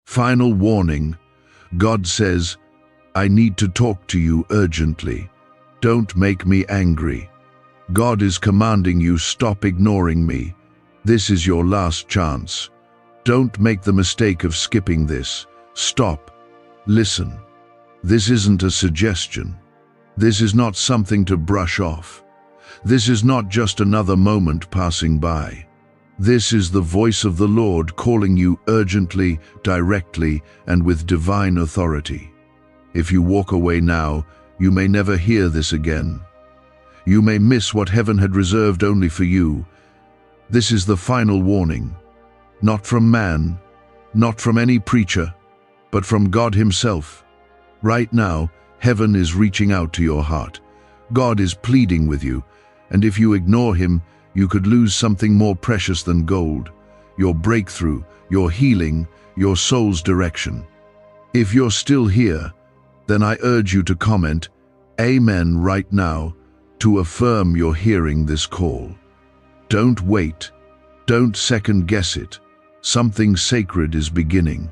Final warning. God says, I need to talk to you urgently. Don't make me angry. God is commanding you, stop ignoring me. This is your last chance. Don't make the mistake of skipping this. Stop. Listen. This isn't a suggestion. This is not something to brush off. This is not just another moment passing by. This is the voice of the Lord calling you urgently, directly, and with divine authority. If you walk away now, you may never hear this again. You may miss what heaven had reserved only for you. This is the final warning. Not from man, not from any preacher, but from God Himself. Right now, heaven is reaching out to your heart. God is pleading with you, and if you ignore Him, you could lose something more precious than gold: your breakthrough, your healing, your soul's direction. If you're still here, then I urge you to comment Amen right now to affirm you're hearing this call. Don't wait. Don't second guess it. Something sacred is beginning.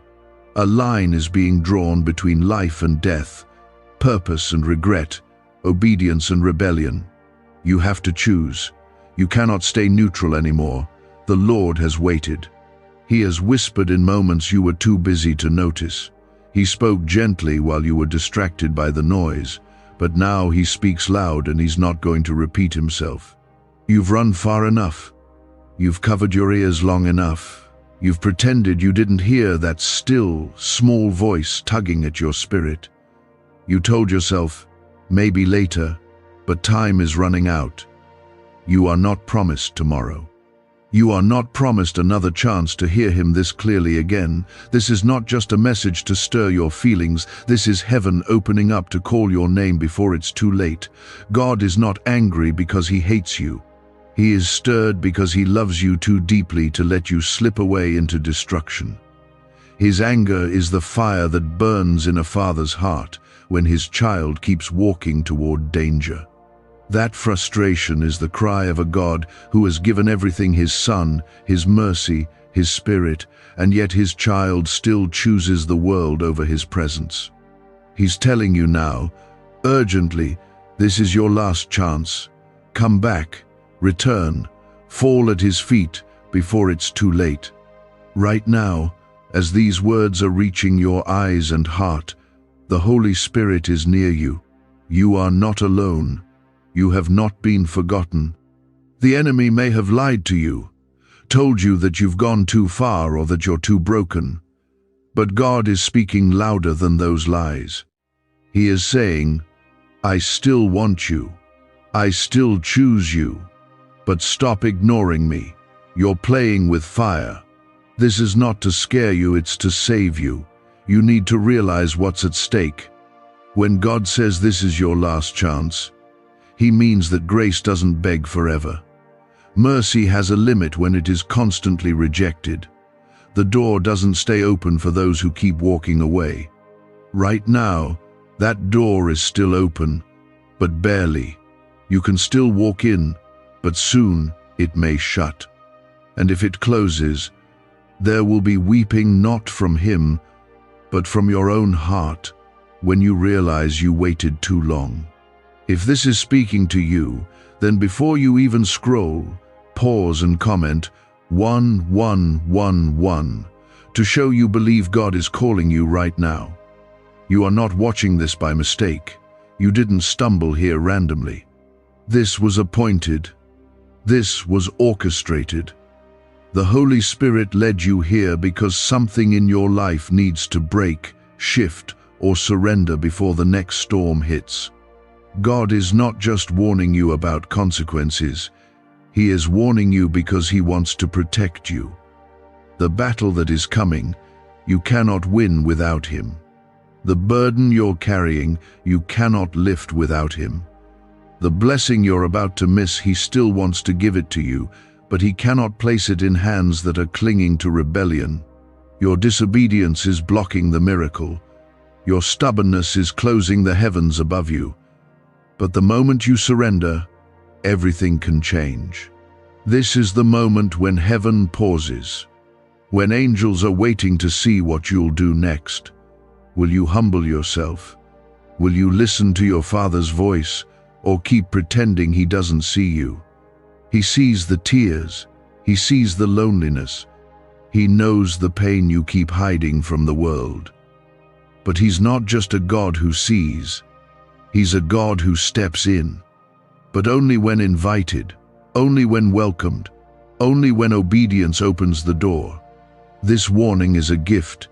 A line is being drawn between life and death, purpose and regret, obedience and rebellion. You have to choose. You cannot stay neutral anymore. The Lord has waited. He has whispered in moments you were too busy to notice. He spoke gently while you were distracted by the noise, but now He speaks loud, and He's not going to repeat Himself. You've run far enough. You've covered your ears long enough. You've pretended you didn't hear that still, small voice tugging at your spirit. You told yourself, maybe later, but time is running out. You are not promised tomorrow. You are not promised another chance to hear Him this clearly again. This is not just a message to stir your feelings. This is heaven opening up to call your name before it's too late. God is not angry because He hates you. He is stirred because He loves you too deeply to let you slip away into destruction. His anger is the fire that burns in a father's heart when his child keeps walking toward danger. That frustration is the cry of a God who has given everything: His Son, His mercy, His Spirit, and yet His child still chooses the world over His presence. He's telling you now, urgently, this is your last chance. Come back, return, fall at His feet before it's too late. Right now, as these words are reaching your eyes and heart, the Holy Spirit is near you. You are not alone. You have not been forgotten. The enemy may have lied to you, told you that you've gone too far or that you're too broken. But God is speaking louder than those lies. He is saying, I still want you. I still choose you. But stop ignoring me. You're playing with fire. This is not to scare you, it's to save you. You need to realize what's at stake. When God says this is your last chance, He means that grace doesn't beg forever. Mercy has a limit when it is constantly rejected. The door doesn't stay open for those who keep walking away. Right now, that door is still open, but barely. You can still walk in, but soon it may shut. And if it closes, there will be weeping not from Him, but from your own heart, when you realize you waited too long. If this is speaking to you, then before you even scroll, pause and comment 1111 to show you believe God is calling you right now. You are not watching this by mistake. You didn't stumble here randomly. This was appointed. This was orchestrated. The Holy Spirit led you here because something in your life needs to break, shift, or surrender before the next storm hits. God is not just warning you about consequences. He is warning you because He wants to protect you. The battle that is coming, you cannot win without Him. The burden you're carrying, you cannot lift without Him. The blessing you're about to miss, He still wants to give it to you, but He cannot place it in hands that are clinging to rebellion. Your disobedience is blocking the miracle. Your stubbornness is closing the heavens above you. But the moment you surrender, everything can change. This is the moment when heaven pauses, when angels are waiting to see what you'll do next. Will you humble yourself? Will you listen to your Father's voice, or keep pretending He doesn't see you? He sees the tears. He sees the loneliness. He knows the pain you keep hiding from the world. But He's not just a God who sees. He's a God who steps in. But only when invited, only when welcomed, only when obedience opens the door. This warning is a gift.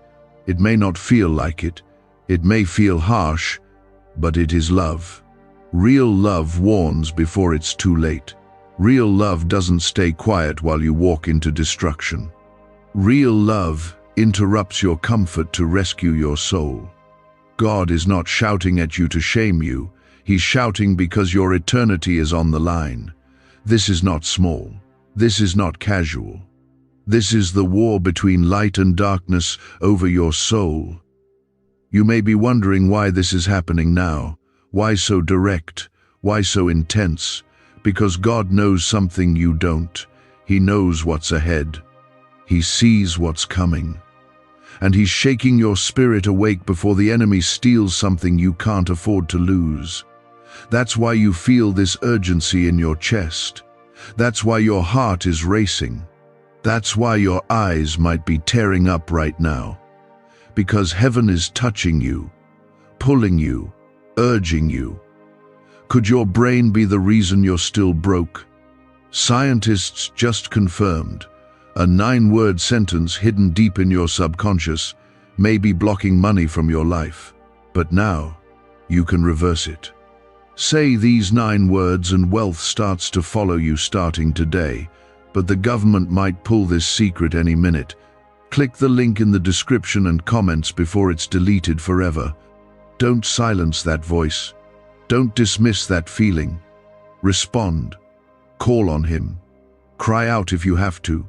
It may not feel like it. It may feel harsh, but it is love. Real love warns before it's too late. Real love doesn't stay quiet while you walk into destruction. Real love interrupts your comfort to rescue your soul. God is not shouting at you to shame you. He's shouting because your eternity is on the line. This is not small. This is not casual. This is the war between light and darkness over your soul. You may be wondering why this is happening now. Why so direct? Why so intense? Because God knows something you don't. He knows what's ahead. He sees what's coming. And He's shaking your spirit awake before the enemy steals something you can't afford to lose. That's why you feel this urgency in your chest. That's why your heart is racing. That's why your eyes might be tearing up right now. Because heaven is touching you, pulling you, urging you. Could your brain be the reason you're still broke? Scientists just confirmed a 9-word sentence hidden deep in your subconscious may be blocking money from your life. But now, you can reverse it. Say these 9 words and wealth starts to follow you starting today. But the government might pull this secret any minute. Click the link in the description and comments before it's deleted forever. Don't silence that voice. Don't dismiss that feeling. Respond. Call on Him. Cry out if you have to.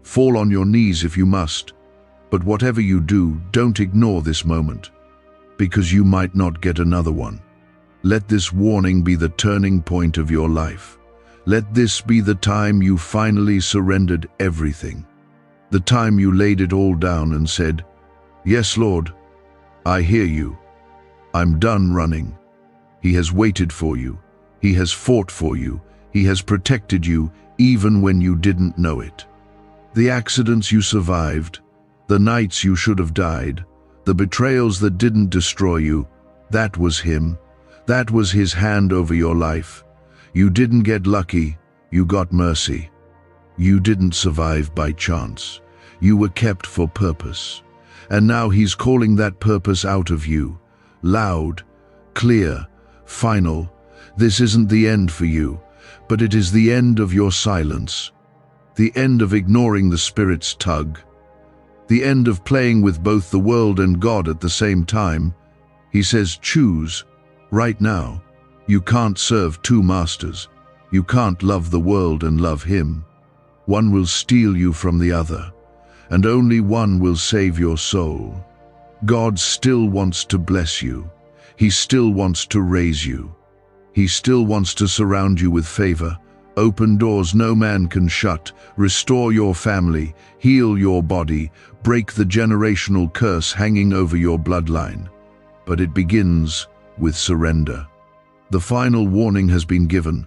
Fall on your knees if you must. But whatever you do, don't ignore this moment, because you might not get another one. Let this warning be the turning point of your life. Let this be the time you finally surrendered everything. The time you laid it all down and said, "Yes, Lord, I hear you. I'm done running." He has waited for you. He has fought for you. He has protected you even when you didn't know it. The accidents you survived, the nights you should have died, the betrayals that didn't destroy you, that was Him. That was His hand over your life. You didn't get lucky, you got mercy. You didn't survive by chance. You were kept for purpose. And now He's calling that purpose out of you. Loud, clear, final. This isn't the end for you, but it is the end of your silence. The end of ignoring the Spirit's tug. The end of playing with both the world and God at the same time. He says, choose, right now. You can't serve 2 masters. You can't love the world and love Him. One will steal you from the other, and only one will save your soul. God still wants to bless you. He still wants to raise you. He still wants to surround you with favor, open doors no man can shut, restore your family, heal your body, break the generational curse hanging over your bloodline. But it begins with surrender. The final warning has been given.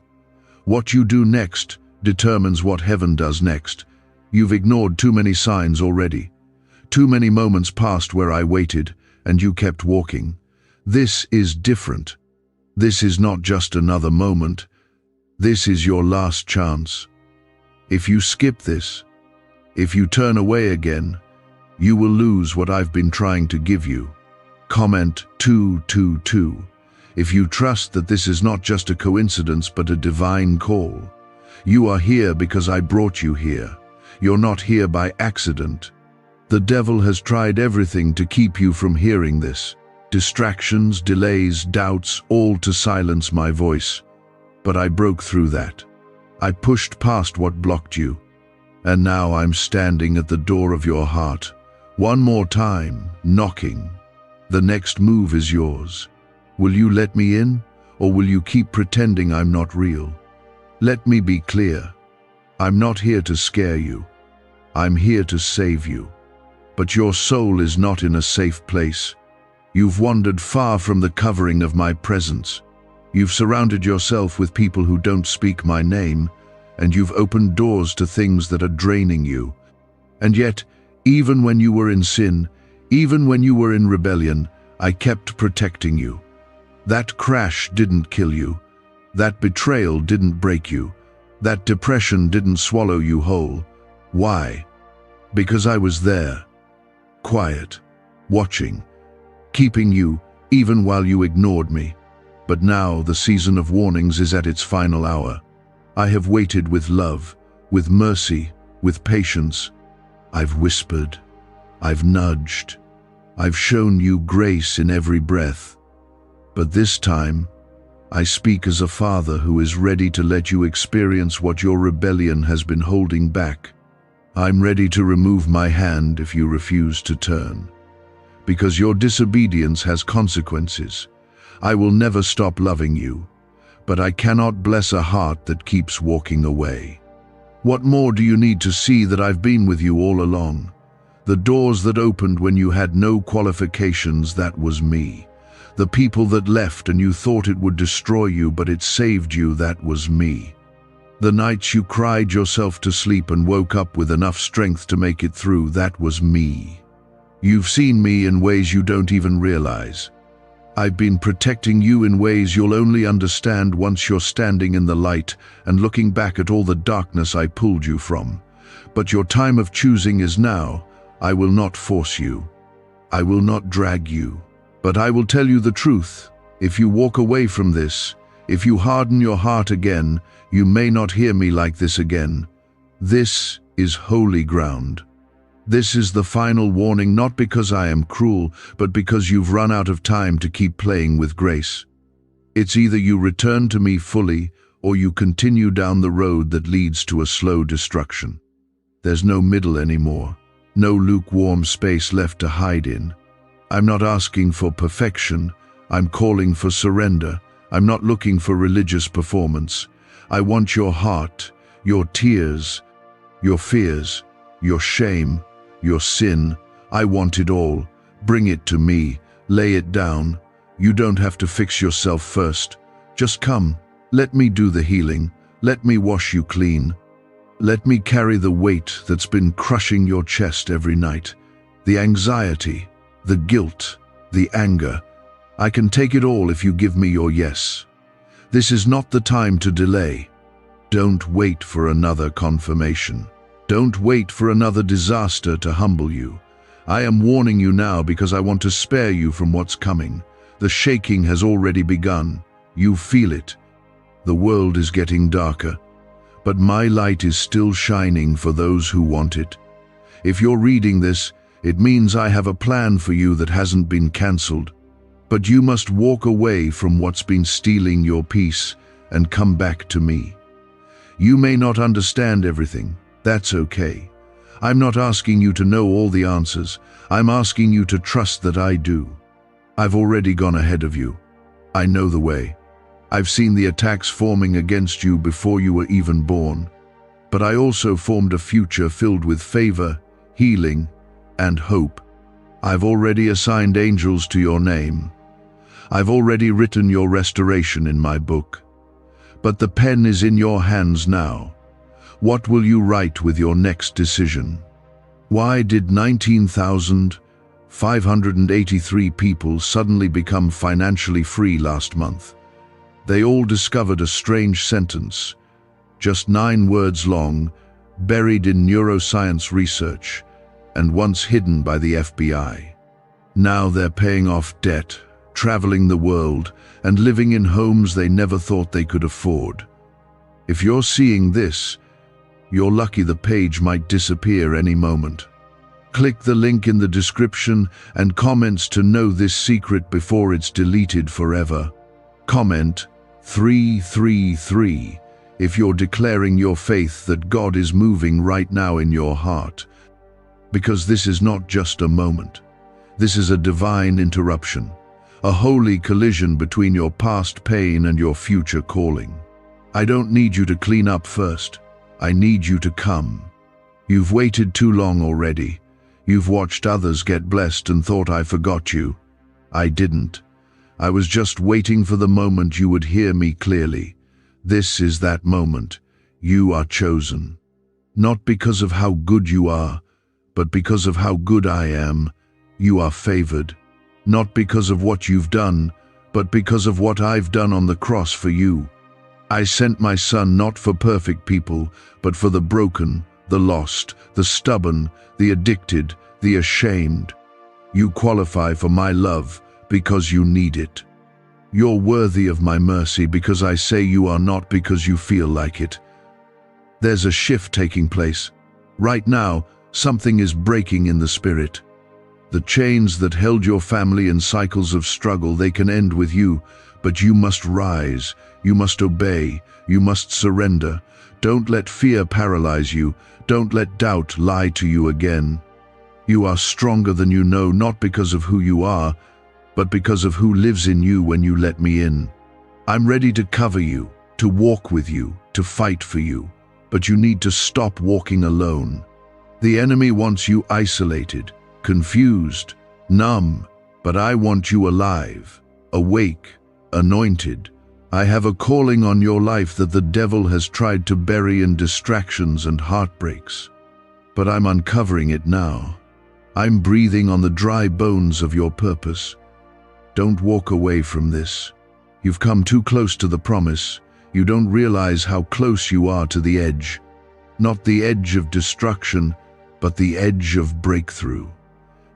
What you do next determines what heaven does next. You've ignored too many signs already. Too many moments passed where I waited, and you kept walking. This is different. This is not just another moment. This is your last chance. If you skip this, if you turn away again, you will lose what I've been trying to give you. Comment 222. If you trust that this is not just a coincidence but a divine call. You are here because I brought you here. You're not here by accident. The devil has tried everything to keep you from hearing this. Distractions, delays, doubts, all to silence my voice. But I broke through that. I pushed past what blocked you. And now I'm standing at the door of your heart. One more time, knocking. The next move is yours. Will you let me in, or will you keep pretending I'm not real? Let me be clear. I'm not here to scare you. I'm here to save you. but your soul is not in a safe place. You've wandered far from the covering of my presence. You've surrounded yourself with people who don't speak my name, and you've opened doors to things that are draining you. And yet, even when you were in sin, even when you were in rebellion, I kept protecting you. That crash didn't kill you. That betrayal didn't break you. That depression didn't swallow you whole. Why? Because I was there, quiet, watching, keeping you even while you ignored me. But now the season of warnings is at its final hour. I have waited with love, with mercy, with patience. I've whispered, I've nudged, I've shown you grace in every breath. But this time, I speak as a father who is ready to let you experience what your rebellion has been holding back. I'm ready to remove my hand if you refuse to turn. Because your disobedience has consequences. I will never stop loving you, but I cannot bless a heart that keeps walking away. What more do you need to see that I've been with you all along? The doors that opened when you had no qualifications, that was me. The people that left and you thought it would destroy you, but it saved you, that was me. The nights you cried yourself to sleep and woke up with enough strength to make it through, that was me. You've seen me in ways you don't even realize. I've been protecting you in ways you'll only understand once you're standing in the light and looking back at all the darkness I pulled you from. But your time of choosing is now. I will not force you. I will not drag you. But I will tell you the truth. If you walk away from this, if you harden your heart again, you may not hear me like this again. This is holy ground. This is the final warning, not because I am cruel, but because you've run out of time to keep playing with grace. It's either you return to me fully, or you continue down the road that leads to a slow destruction. There's no middle anymore, no lukewarm space left to hide in. I'm not asking for perfection, I'm calling for surrender. I'm not looking for religious performance. I want your heart, your tears, your fears, your shame, your sin. I want it all. Bring it to me. Lay it down. You don't have to fix yourself first. Just come. Let me do the healing. Let me wash you clean. Let me carry the weight that's been crushing your chest every night. The anxiety, the guilt, the anger. I can take it all if you give me your yes. This is not the time to delay. Don't wait for another confirmation. Don't wait for another disaster to humble you. I am warning you now because I want to spare you from what's coming. The shaking has already begun. You feel it. The world is getting darker, but my light is still shining for those who want it. If you're reading this, it means I have a plan for you that hasn't been cancelled. But you must walk away from what's been stealing your peace and come back to me. You may not understand everything. That's okay. I'm not asking you to know all the answers. I'm asking you to trust that I do. I've already gone ahead of you. I know the way. I've seen the attacks forming against you before you were even born. But I also formed a future filled with favor, healing, and hope. I've already assigned angels to your name. I've already written your restoration in my book. But the pen is in your hands now. What will you write with your next decision? Why did 19,583 people suddenly become financially free last month? They all discovered a strange sentence, just 9 words long, buried in neuroscience research, and once hidden by the FBI. Now they're paying off debt, traveling the world, and living in homes they never thought they could afford. If you're seeing this, you're lucky. The page might disappear any moment. Click the link in the description and comments to know this secret before it's deleted forever. Comment 333 if you're declaring your faith that God is moving right now in your heart. Because this is not just a moment. This is a divine interruption, a holy collision between your past pain and your future calling. I don't need you to clean up first. I need you to come. You've waited too long already. You've watched others get blessed and thought I forgot you. I didn't. I was just waiting for the moment you would hear me clearly. This is that moment. You are chosen. Not because of how good you are, but because of how good I am. You are favored. Not because of what you've done, but because of what I've done on the cross for you. I sent my son not for perfect people, but for the broken, the lost, the stubborn, the addicted, the ashamed. You qualify for my love because you need it. You're worthy of my mercy because I say you are, not because you feel like it. There's a shift taking place. Right now, something is breaking in the spirit. The chains that held your family in cycles of struggle, they can end with you, but you must rise, you must obey, you must surrender. Don't let fear paralyze you. Don't let doubt lie to you again. You are stronger than you know, not because of who you are, but because of who lives in you when you let me in. I'm ready to cover you, to walk with you, to fight for you, but you need to stop walking alone. The enemy wants you isolated, confused, numb, but I want you alive, awake, anointed. I have a calling on your life that the devil has tried to bury in distractions and heartbreaks. But I'm uncovering it now. I'm breathing on the dry bones of your purpose. Don't walk away from this. You've come too close to the promise. You don't realize how close you are to the edge. Not the edge of destruction, but the edge of breakthrough.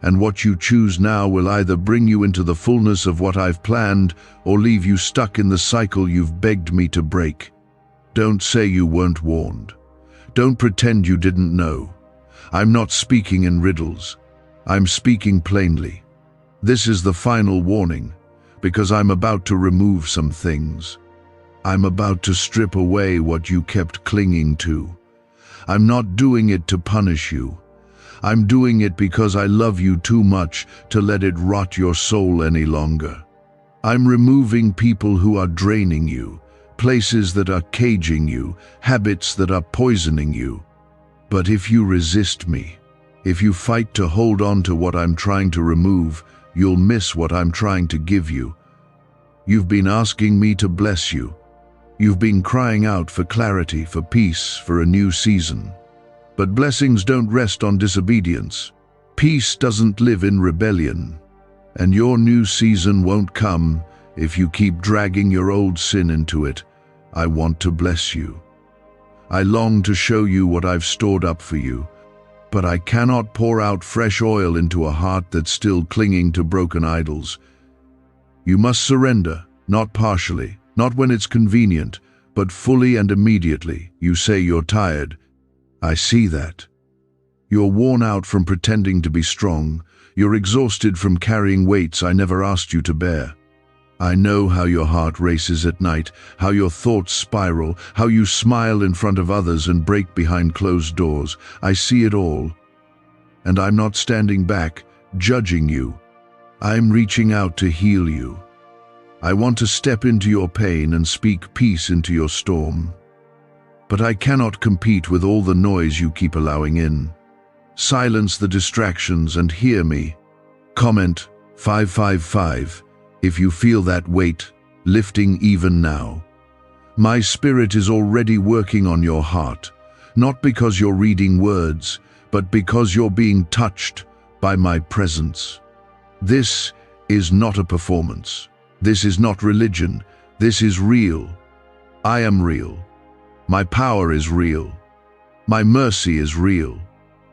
And what you choose now will either bring you into the fullness of what I've planned or leave you stuck in the cycle you've begged me to break. Don't say you weren't warned. Don't pretend you didn't know. I'm not speaking in riddles. I'm speaking plainly. This is the final warning, because I'm about to remove some things. I'm about to strip away what you kept clinging to. I'm not doing it to punish you. I'm doing it because I love you too much to let it rot your soul any longer. I'm removing people who are draining you, places that are caging you, habits that are poisoning you. But if you resist me, if you fight to hold on to what I'm trying to remove, you'll miss what I'm trying to give you. You've been asking me to bless you. You've been crying out for clarity, for peace, for a new season. But blessings don't rest on disobedience. Peace doesn't live in rebellion. And your new season won't come if you keep dragging your old sin into it. I want to bless you. I long to show you what I've stored up for you, but I cannot pour out fresh oil into a heart that's still clinging to broken idols. You must surrender, not partially, not when it's convenient, but fully and immediately. You say you're tired. I see that. You're worn out from pretending to be strong. You're exhausted from carrying weights I never asked you to bear. I know how your heart races at night, how your thoughts spiral, how you smile in front of others and break behind closed doors. I see it all. And I'm not standing back, judging you. I'm reaching out to heal you. I want to step into your pain and speak peace into your storm. But I cannot compete with all the noise you keep allowing in. Silence the distractions and hear me. Comment 555 if you feel that weight lifting even now. My spirit is already working on your heart, not because you're reading words, but because you're being touched by my presence. This is not a performance. This is not religion. This is real. I am real. My power is real. My mercy is real.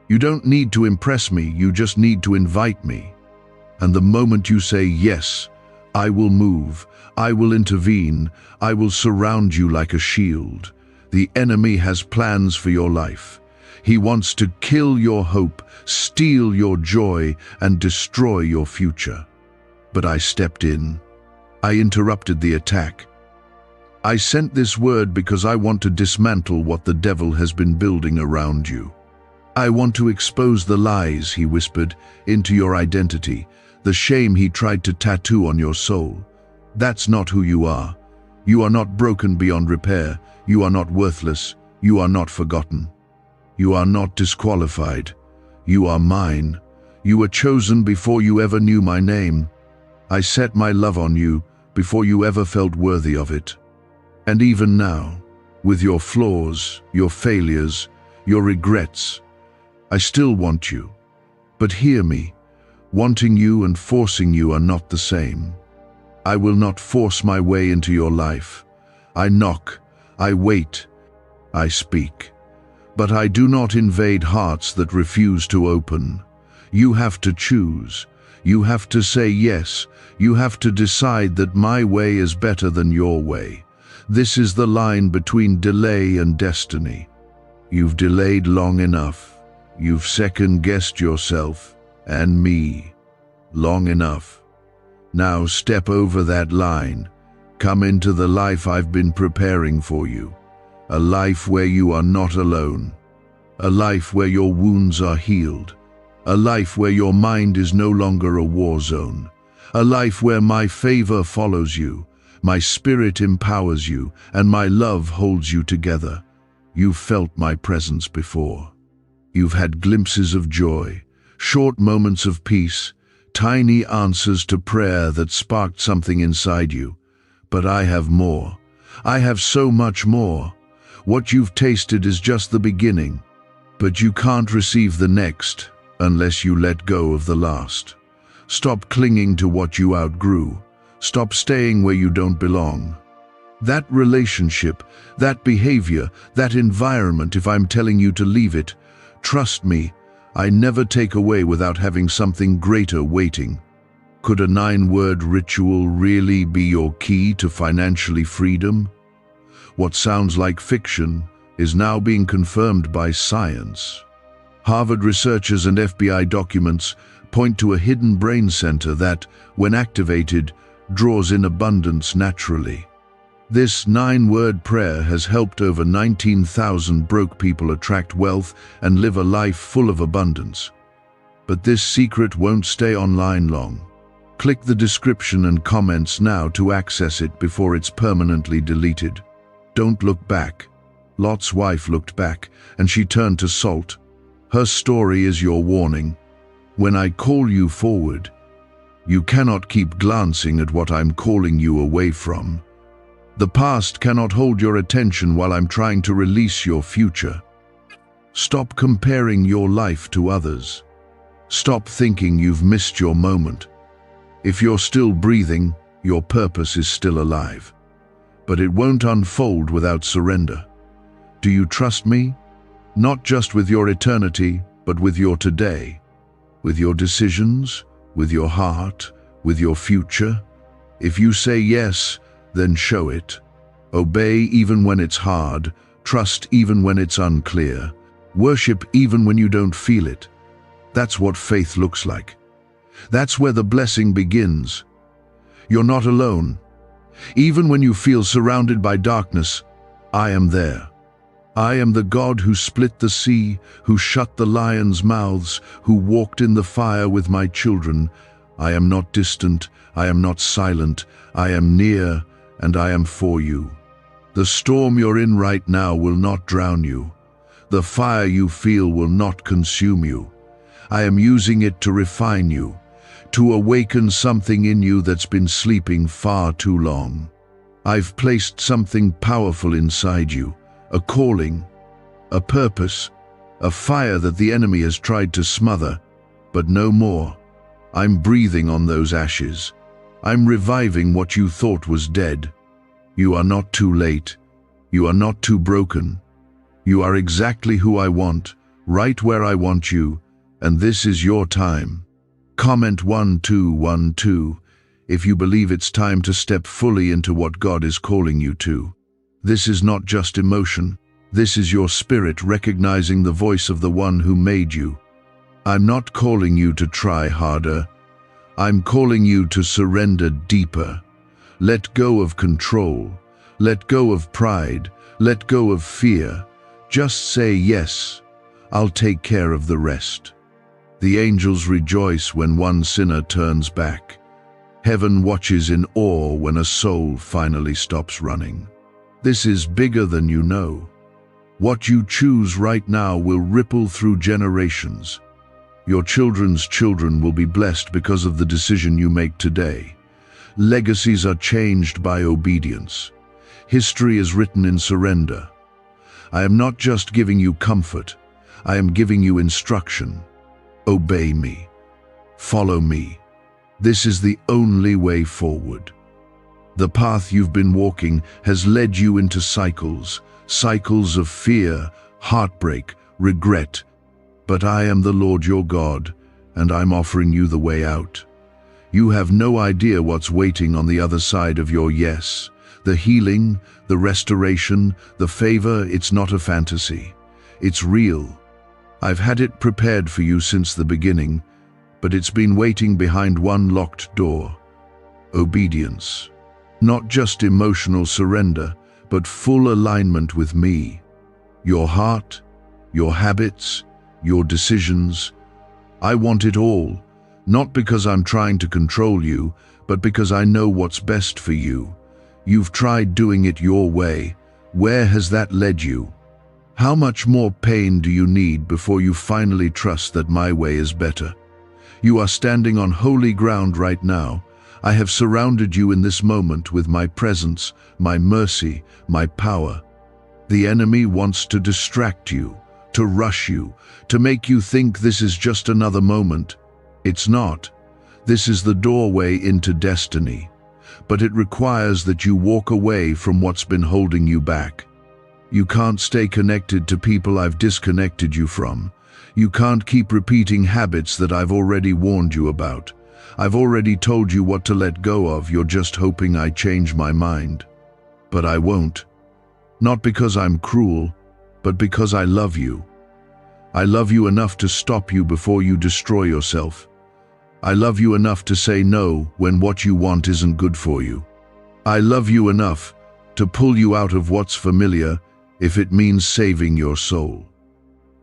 You don't need to impress me, you just need to invite me. And the moment you say yes, I will move, I will intervene, I will surround you like a shield. The enemy has plans for your life. He wants to kill your hope, steal your joy, and destroy your future. But I stepped in. I interrupted the attack. I sent this word because I want to dismantle what the devil has been building around you. I want to expose the lies he whispered into your identity, the shame he tried to tattoo on your soul. That's not who you are. You are not broken beyond repair. You are not worthless. You are not forgotten. You are not disqualified. You are mine. You were chosen before you ever knew my name. I set my love on you before you ever felt worthy of it. And even now, with your flaws, your failures, your regrets, I still want you. But hear me, wanting you and forcing you are not the same. I will not force my way into your life. I knock, I wait, I speak. But I do not invade hearts that refuse to open. You have to choose. You have to say yes. You have to decide that my way is better than your way. This is the line between delay and destiny. You've delayed long enough. You've second-guessed yourself and me long enough. Now step over that line. Come into the life I've been preparing for you. A life where you are not alone. A life where your wounds are healed. A life where your mind is no longer a war zone. A life where my favor follows you, my spirit empowers you, and my love holds you together. You've felt my presence before. You've had glimpses of joy, short moments of peace, tiny answers to prayer that sparked something inside you. But I have more. I have so much more. What you've tasted is just the beginning. But you can't receive the next unless you let go of the last. Stop clinging to what you outgrew. Stop staying where you don't belong. That relationship, that behavior, that environment, if I'm telling you to leave it, trust me, I never take away without having something greater waiting. Could a 9-word ritual really be your key to financially freedom? What sounds like fiction is now being confirmed by science. Harvard researchers and FBI documents point to a hidden brain center that, when activated, draws in abundance naturally. This 9-word prayer has helped over 19,000 broke people attract wealth and live a life full of abundance. But this secret won't stay online long. Click the description and comments now to access it before it's permanently deleted. Don't look back. Lot's wife looked back, and she turned to salt. Her story is your warning. When I call you forward, you cannot keep glancing at what I'm calling you away from. The past cannot hold your attention while I'm trying to release your future. Stop comparing your life to others. Stop thinking you've missed your moment. If you're still breathing, your purpose is still alive. But it won't unfold without surrender. Do you trust me? Not just with your eternity, but with your today. With your decisions, with your heart, with your future. If you say yes, then show it. Obey even when it's hard. Trust even when it's unclear. Worship even when you don't feel it. That's what faith looks like. That's where the blessing begins. You're not alone. Even when you feel surrounded by darkness, I am there. I am the God who split the sea, who shut the lions' mouths, who walked in the fire with my children. I am not distant, I am not silent, I am near, and I am for you. The storm you're in right now will not drown you. The fire you feel will not consume you. I am using it to refine you, to awaken something in you that's been sleeping far too long. I've placed something powerful inside you, a calling, a purpose, a fire that the enemy has tried to smother, but no more. I'm breathing on those ashes. I'm reviving what you thought was dead. You are not too late. You are not too broken. You are exactly who I want, right where I want you, and this is your time. Comment 1212 if you believe it's time to step fully into what God is calling you to. This is not just emotion. This is your spirit recognizing the voice of the one who made you. I'm not calling you to try harder. I'm calling you to surrender deeper. Let go of control. Let go of pride. Let go of fear. Just say yes. I'll take care of the rest. The angels rejoice when one sinner turns back. Heaven watches in awe when a soul finally stops running. This is bigger than you know. What you choose right now will ripple through generations. Your children's children will be blessed because of the decision you make today. Legacies are changed by obedience. History is written in surrender. I am not just giving you comfort, I am giving you instruction. Obey me. Follow me. This is the only way forward. The path you've been walking has led you into cycles of fear, heartbreak, regret. But I am the Lord your God, and I'm offering you the way out. You have no idea what's waiting on the other side of your yes. The healing, the restoration, the favor, it's not a fantasy. It's real. I've had it prepared for you since the beginning, but it's been waiting behind one locked door. Obedience. Not just emotional surrender, but full alignment with me. Your heart, your habits, your decisions. I want it all, not because I'm trying to control you, but because I know what's best for you. You've tried doing it your way. Where has that led you? How much more pain do you need before you finally trust that my way is better? You are standing on holy ground right now. I have surrounded you in this moment with my presence, my mercy, my power. The enemy wants to distract you, to rush you, to make you think this is just another moment. It's not. This is the doorway into destiny. But it requires that you walk away from what's been holding you back. You can't stay connected to people I've disconnected you from. You can't keep repeating habits that I've already warned you about. I've already told you what to let go of. You're just hoping I change my mind. But I won't. Not because I'm cruel, but because I love you. I love you enough to stop you before you destroy yourself. I love you enough to say no when what you want isn't good for you. I love you enough to pull you out of what's familiar if it means saving your soul.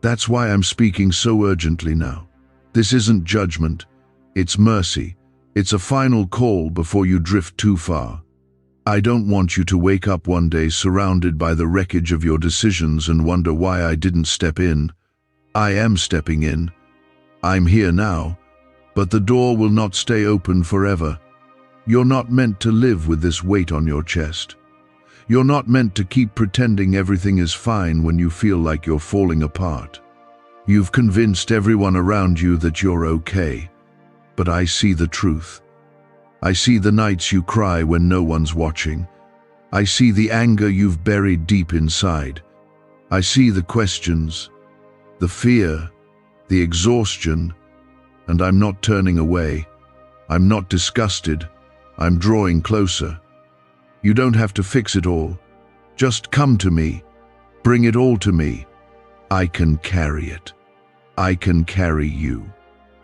That's why I'm speaking so urgently now. This isn't judgment, it's mercy. It's a final call before you drift too far. I don't want you to wake up one day surrounded by the wreckage of your decisions and wonder why I didn't step in. I am stepping in. I'm here now. But the door will not stay open forever. You're not meant to live with this weight on your chest. You're not meant to keep pretending everything is fine when you feel like you're falling apart. You've convinced everyone around you that you're okay. But I see the truth. I see the nights you cry when no one's watching. I see the anger you've buried deep inside. I see the questions, the fear, the exhaustion. And I'm not turning away. I'm not disgusted. I'm drawing closer. You don't have to fix it all. Just come to me. Bring it all to me. I can carry it. I can carry you.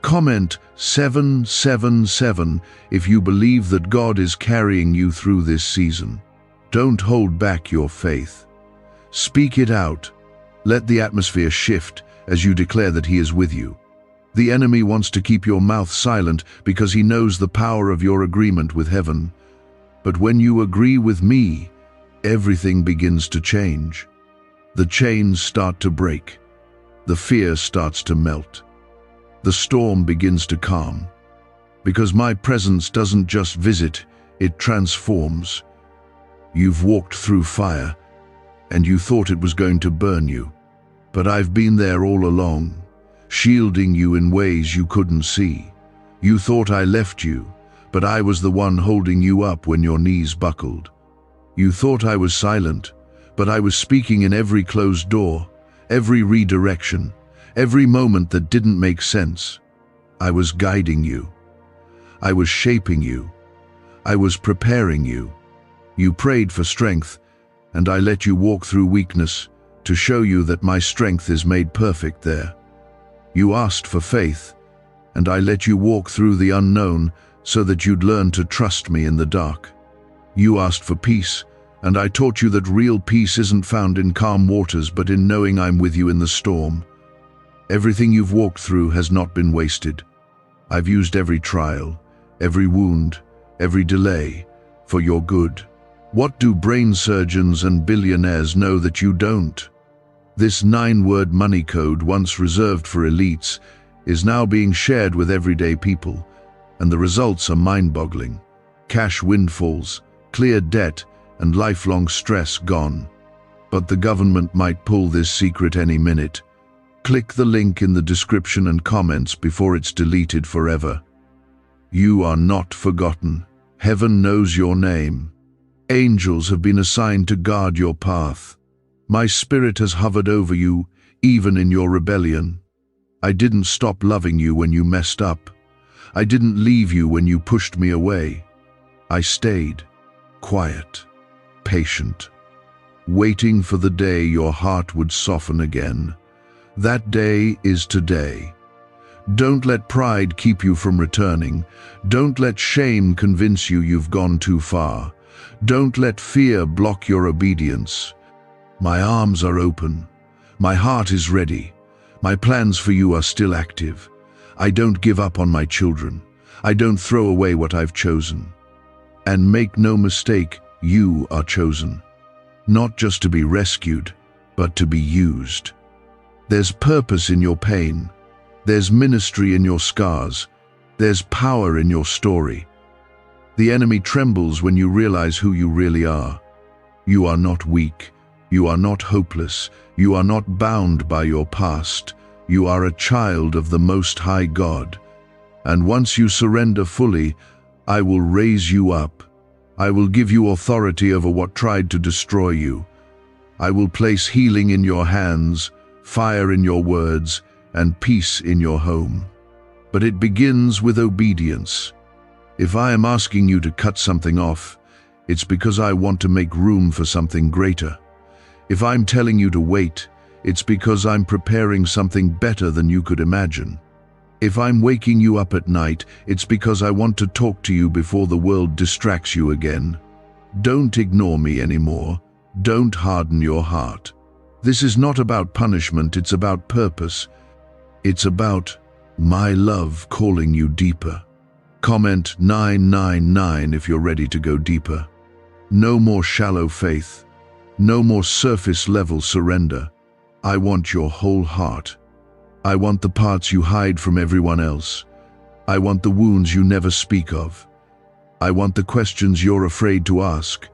Comment 777 if you believe that God is carrying you through this season. Don't hold back your faith. Speak it out. Let the atmosphere shift as you declare that He is with you. The enemy wants to keep your mouth silent because he knows the power of your agreement with heaven. But when you agree with me, everything begins to change. The chains start to break. The fear starts to melt. The storm begins to calm. Because my presence doesn't just visit, it transforms. You've walked through fire, and you thought it was going to burn you. But I've been there all along, shielding you in ways you couldn't see. You thought I left you, but I was the one holding you up when your knees buckled. You thought I was silent, but I was speaking in every closed door, every redirection, every moment that didn't make sense. I was guiding you. I was shaping you. I was preparing you. You prayed for strength, and I let you walk through weakness to show you that my strength is made perfect there. You asked for faith, and I let you walk through the unknown so that you'd learn to trust me in the dark. You asked for peace, and I taught you that real peace isn't found in calm waters but in knowing I'm with you in the storm. Everything you've walked through has not been wasted. I've used every trial, every wound, every delay for your good. What do brain surgeons and billionaires know that you don't? This 9-word money code, once reserved for elites, is now being shared with everyday people, and the results are mind-boggling. Cash windfalls, clear debt, and lifelong stress gone. But the government might pull this secret any minute. Click the link in the description and comments before it's deleted forever. You are not forgotten. Heaven knows your name. Angels have been assigned to guard your path. My spirit has hovered over you, even in your rebellion. I didn't stop loving you when you messed up. I didn't leave you when you pushed me away. I stayed, quiet, patient, waiting for the day your heart would soften again. That day is today. Don't let pride keep you from returning. Don't let shame convince you you've gone too far. Don't let fear block your obedience. My arms are open. My heart is ready. My plans for you are still active. I don't give up on my children. I don't throw away what I've chosen. And make no mistake, you are chosen. Not just to be rescued, but to be used. There's purpose in your pain. There's ministry in your scars. There's power in your story. The enemy trembles when you realize who you really are. You are not weak. You are not hopeless. You are not bound by your past. You are a child of the Most High God. And once you surrender fully, I will raise you up. I will give you authority over what tried to destroy you. I will place healing in your hands, fire in your words, and peace in your home. But it begins with obedience. If I am asking you to cut something off, it's because I want to make room for something greater. If I'm telling you to wait, it's because I'm preparing something better than you could imagine. If I'm waking you up at night, it's because I want to talk to you before the world distracts you again. Don't ignore me anymore. Don't harden your heart. This is not about punishment, it's about purpose. It's about my love calling you deeper. Comment 999 if you're ready to go deeper. No more shallow faith. No more surface-level surrender. I want your whole heart. I want the parts you hide from everyone else. I want the wounds you never speak of. I want the questions you're afraid to ask.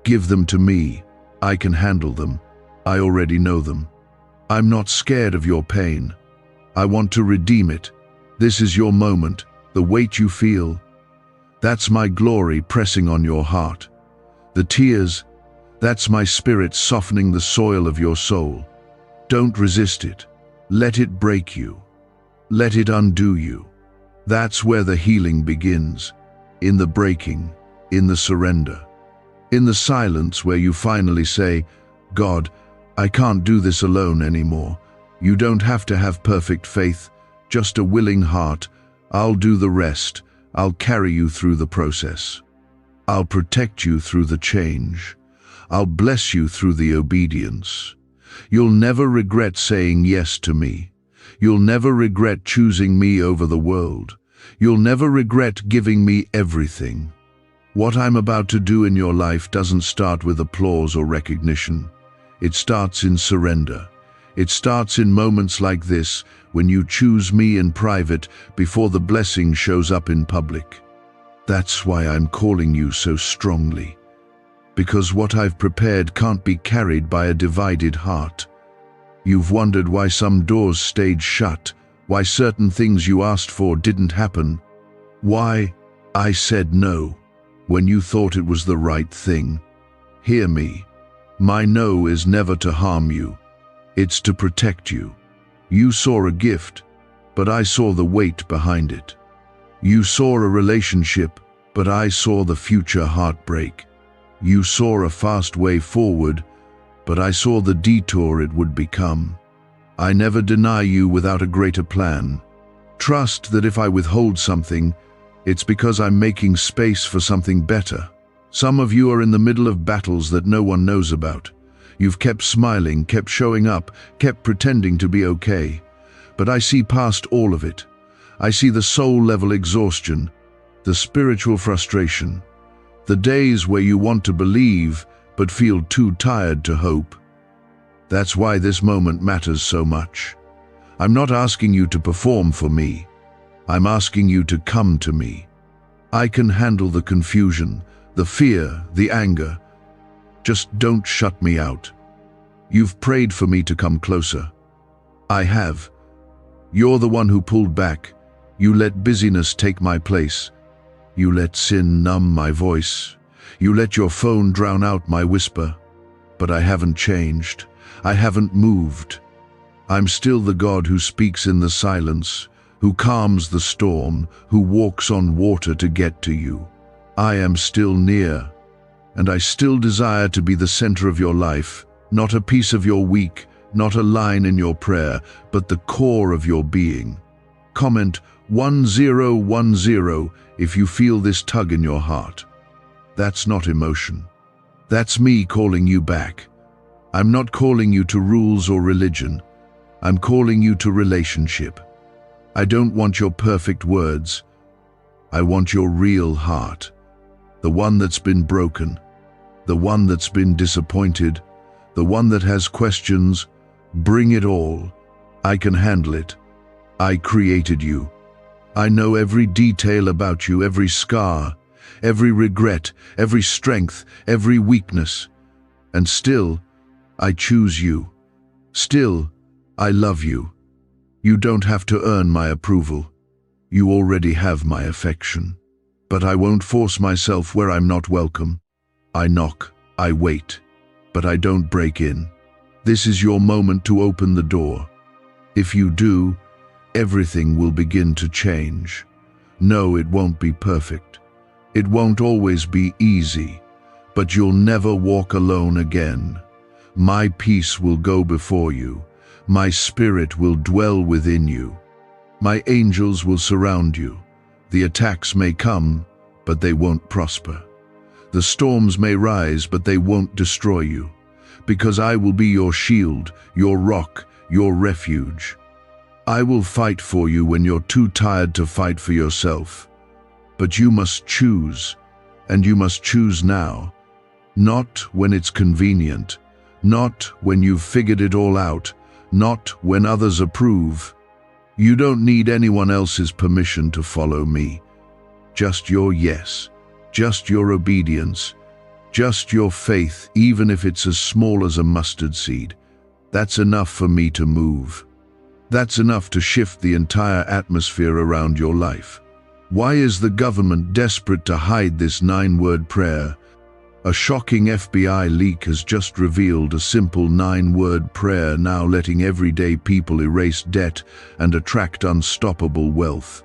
Give them to me. I can handle them. I already know them. I'm not scared of your pain. I want to redeem it. This is your moment, the weight you feel. That's my glory pressing on your heart. The tears, that's my spirit softening the soil of your soul. Don't resist it. Let it break you. Let it undo you. That's where the healing begins. In the breaking, in the surrender. In the silence where you finally say, God, I can't do this alone anymore. You don't have to have perfect faith, just a willing heart. I'll do the rest. I'll carry you through the process. I'll protect you through the change. I'll bless you through the obedience. You'll never regret saying yes to me. You'll never regret choosing me over the world. You'll never regret giving me everything. What I'm about to do in your life doesn't start with applause or recognition. It starts in surrender. It starts in moments like this, when you choose me in private before the blessing shows up in public. That's why I'm calling you so strongly. Because what I've prepared can't be carried by a divided heart. You've wondered why some doors stayed shut, why certain things you asked for didn't happen, why I said no when you thought it was the right thing. Hear me. My no is never to harm you. It's to protect you. You saw a gift, but I saw the weight behind it. You saw a relationship, but I saw the future heartbreak. You saw a fast way forward, but I saw the detour it would become. I never deny you without a greater plan. Trust that if I withhold something, it's because I'm making space for something better. Some of you are in the middle of battles that no one knows about. You've kept smiling, kept showing up, kept pretending to be okay. But I see past all of it. I see the soul-level exhaustion, the spiritual frustration, the days where you want to believe but feel too tired to hope. That's why this moment matters so much. I'm not asking you to perform for me. I'm asking you to come to me. I can handle the confusion, the fear, the anger. Just don't shut me out. You've prayed for me to come closer. I have. You're the one who pulled back. You let busyness take my place. You let sin numb my voice. You let your phone drown out my whisper. But I haven't changed. I haven't moved. I'm still the God who speaks in the silence, who calms the storm, who walks on water to get to you. I am still near, and I still desire to be the center of your life, not a piece of your week, not a line in your prayer, but the core of your being. Comment 1010 if you feel this tug in your heart. That's not emotion. That's me calling you back. I'm not calling you to rules or religion. I'm calling you to relationship. I don't want your perfect words. I want your real heart. The one that's been broken. The one that's been disappointed. The one that has questions. Bring it all. I can handle it. I created you. I know every detail about you, every scar, every regret, every strength, every weakness. And still, I choose you. Still, I love you. You don't have to earn my approval. You already have my affection. But I won't force myself where I'm not welcome. I knock, I wait, but I don't break in. This is your moment to open the door. If you do, everything will begin to change. No, it won't be perfect. It won't always be easy, but you'll never walk alone again. My peace will go before you. My spirit will dwell within you. My angels will surround you. The attacks may come, but they won't prosper. The storms may rise, but they won't destroy you. Because I will be your shield, your rock, your refuge. I will fight for you when you're too tired to fight for yourself. But you must choose, and you must choose now. Not when it's convenient, not when you've figured it all out, not when others approve. You don't need anyone else's permission to follow me. Just your yes, just your obedience, just your faith, even if it's as small as a mustard seed. That's enough for me to move. That's enough to shift the entire atmosphere around your life. Why is the government desperate to hide this 9-word prayer? A shocking FBI leak has just revealed a simple 9-word prayer now letting everyday people erase debt and attract unstoppable wealth.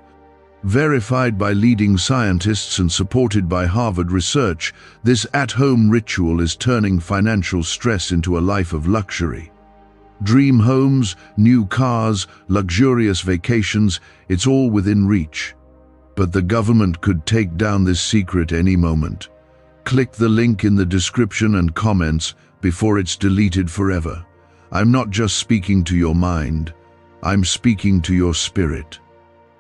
Verified by leading scientists and supported by Harvard research, this at-home ritual is turning financial stress into a life of luxury. Dream homes, new cars, luxurious vacations, it's all within reach. But the government could take down this secret any moment. Click the link in the description and comments before it's deleted forever. I'm not just speaking to your mind, I'm speaking to your spirit.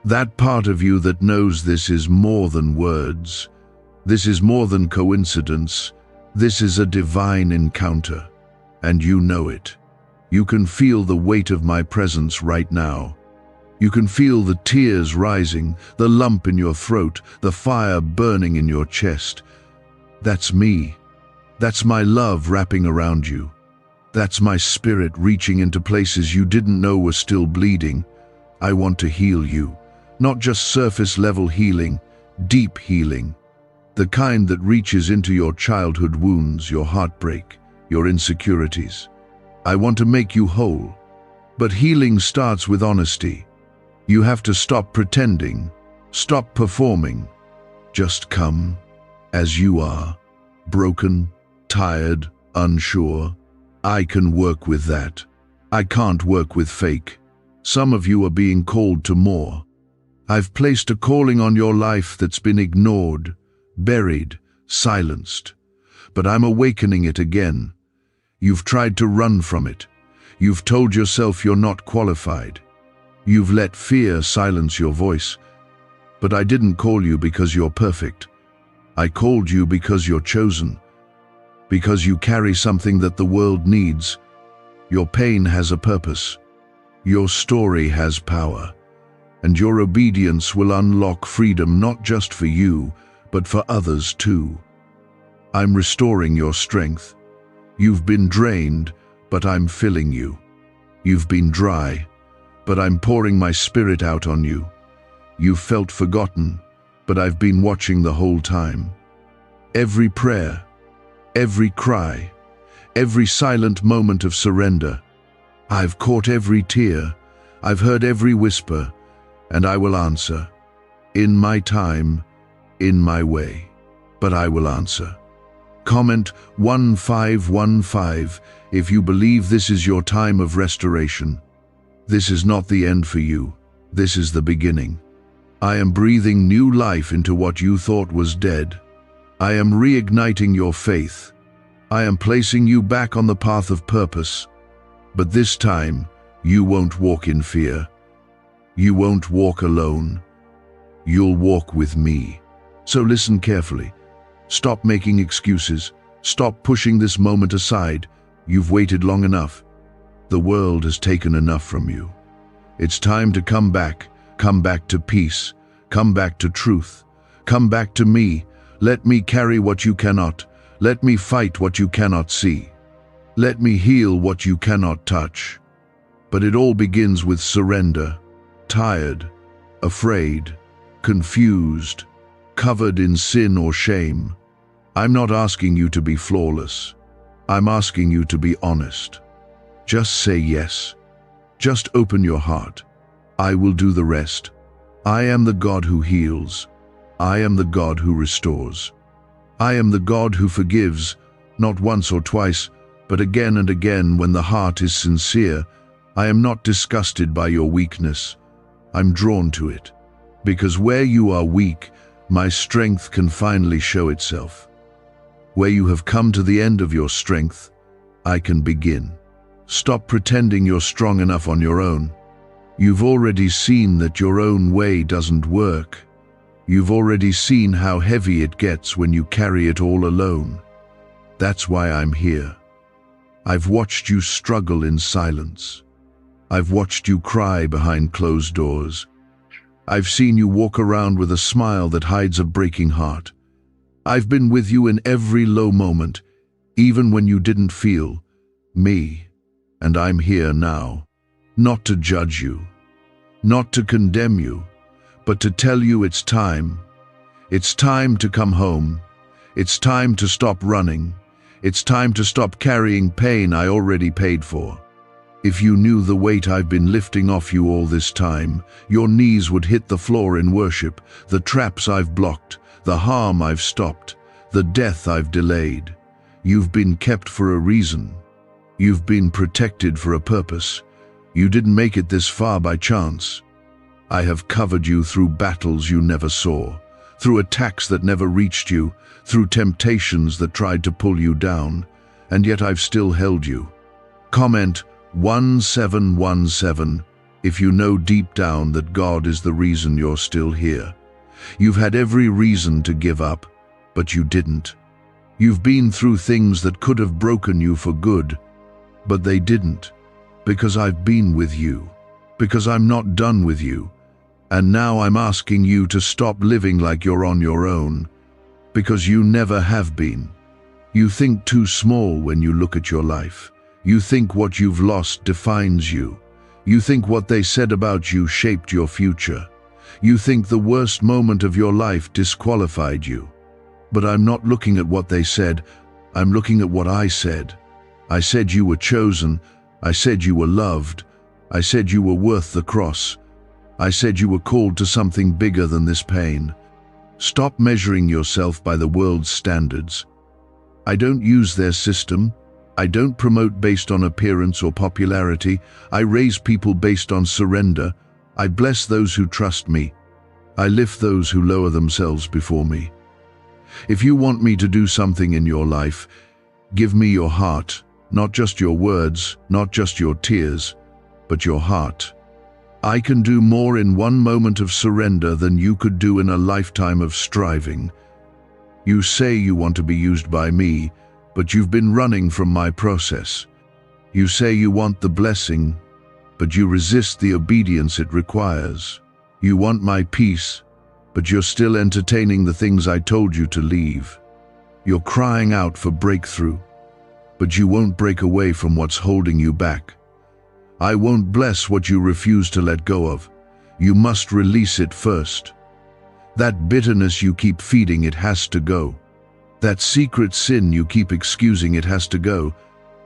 That part of you that knows this is more than words. This is more than coincidence. This is a divine encounter. And you know it. You can feel the weight of my presence right now. You can feel the tears rising, the lump in your throat, the fire burning in your chest. That's me. That's my love wrapping around you. That's my spirit reaching into places you didn't know were still bleeding. I want to heal you. Not just surface-level healing, deep healing. The kind that reaches into your childhood wounds, your heartbreak, your insecurities. I want to make you whole. But healing starts with honesty. You have to stop pretending, stop performing. Just come as you are, broken, tired, unsure. I can work with that. I can't work with fake. Some of you are being called to more. I've placed a calling on your life that's been ignored, buried, silenced. But I'm awakening it again. You've tried to run from it. You've told yourself you're not qualified. You've let fear silence your voice. But I didn't call you because you're perfect. I called you because you're chosen. Because you carry something that the world needs. Your pain has a purpose. Your story has power, and your obedience will unlock freedom not just for you, but for others too. I'm restoring your strength. You've been drained, but I'm filling you. You've been dry, but I'm pouring my spirit out on you. You've felt forgotten, but I've been watching the whole time. Every prayer, every cry, every silent moment of surrender. I've caught every tear, I've heard every whisper, and I will answer. In my time, in my way, but I will answer. Comment 1515 if you believe this is your time of restoration. This is not the end for you, this is the beginning. I am breathing new life into what you thought was dead. I am reigniting your faith. I am placing you back on the path of purpose. But this time, you won't walk in fear. You won't walk alone. You'll walk with me. So listen carefully. Stop making excuses. Stop pushing this moment aside. You've waited long enough. The world has taken enough from you. It's time to come back to peace, come back to truth, come back to me. Let me carry what you cannot. Let me fight what you cannot see. Let me heal what you cannot touch. But it all begins with surrender. Tired, afraid, confused, covered in sin or shame. I'm not asking you to be flawless. I'm asking you to be honest. Just say yes. Just open your heart. I will do the rest. I am the God who heals. I am the God who restores. I am the God who forgives, not once or twice, but again and again when the heart is sincere. I am not disgusted by your weakness. I'm drawn to it. Because where you are weak, my strength can finally show itself. Where you have come to the end of your strength, I can begin. Stop pretending you're strong enough on your own. You've already seen that your own way doesn't work. You've already seen how heavy it gets when you carry it all alone. That's why I'm here. I've watched you struggle in silence. I've watched you cry behind closed doors. I've seen you walk around with a smile that hides a breaking heart. I've been with you in every low moment, even when you didn't feel me. And I'm here now, not to judge you, not to condemn you, but to tell you it's time. It's time to come home. It's time to stop running. It's time to stop carrying pain I already paid for. If you knew the weight I've been lifting off you all this time, your knees would hit the floor in worship, the traps I've blocked, the harm I've stopped, the death I've delayed. You've been kept for a reason. You've been protected for a purpose. You didn't make it this far by chance. I have covered you through battles you never saw, through attacks that never reached you, through temptations that tried to pull you down, and yet I've still held you. Comment 1717 if you know deep down that God is the reason you're still here. You've had every reason to give up, but you didn't. You've been through things that could have broken you for good, but they didn't, because I've been with you, because I'm not done with you, and now I'm asking you to stop living like you're on your own, because you never have been. You think too small when you look at your life. You think what you've lost defines you. You think what they said about you shaped your future. You think the worst moment of your life disqualified you. But I'm not looking at what they said, I'm looking at what I said. I said you were chosen, I said you were loved, I said you were worth the cross. I said you were called to something bigger than this pain. Stop measuring yourself by the world's standards. I don't use their system. I don't promote based on appearance or popularity. I raise people based on surrender. I bless those who trust me. I lift those who lower themselves before me. If you want me to do something in your life, give me your heart, not just your words, not just your tears, but your heart. I can do more in one moment of surrender than you could do in a lifetime of striving. You say you want to be used by me, but you've been running from my process. You say you want the blessing, but you resist the obedience it requires. You want my peace, but you're still entertaining the things I told you to leave. You're crying out for breakthrough, but you won't break away from what's holding you back. I won't bless what you refuse to let go of. You must release it first. That bitterness you keep feeding, it has to go. That secret sin you keep excusing, it has to go.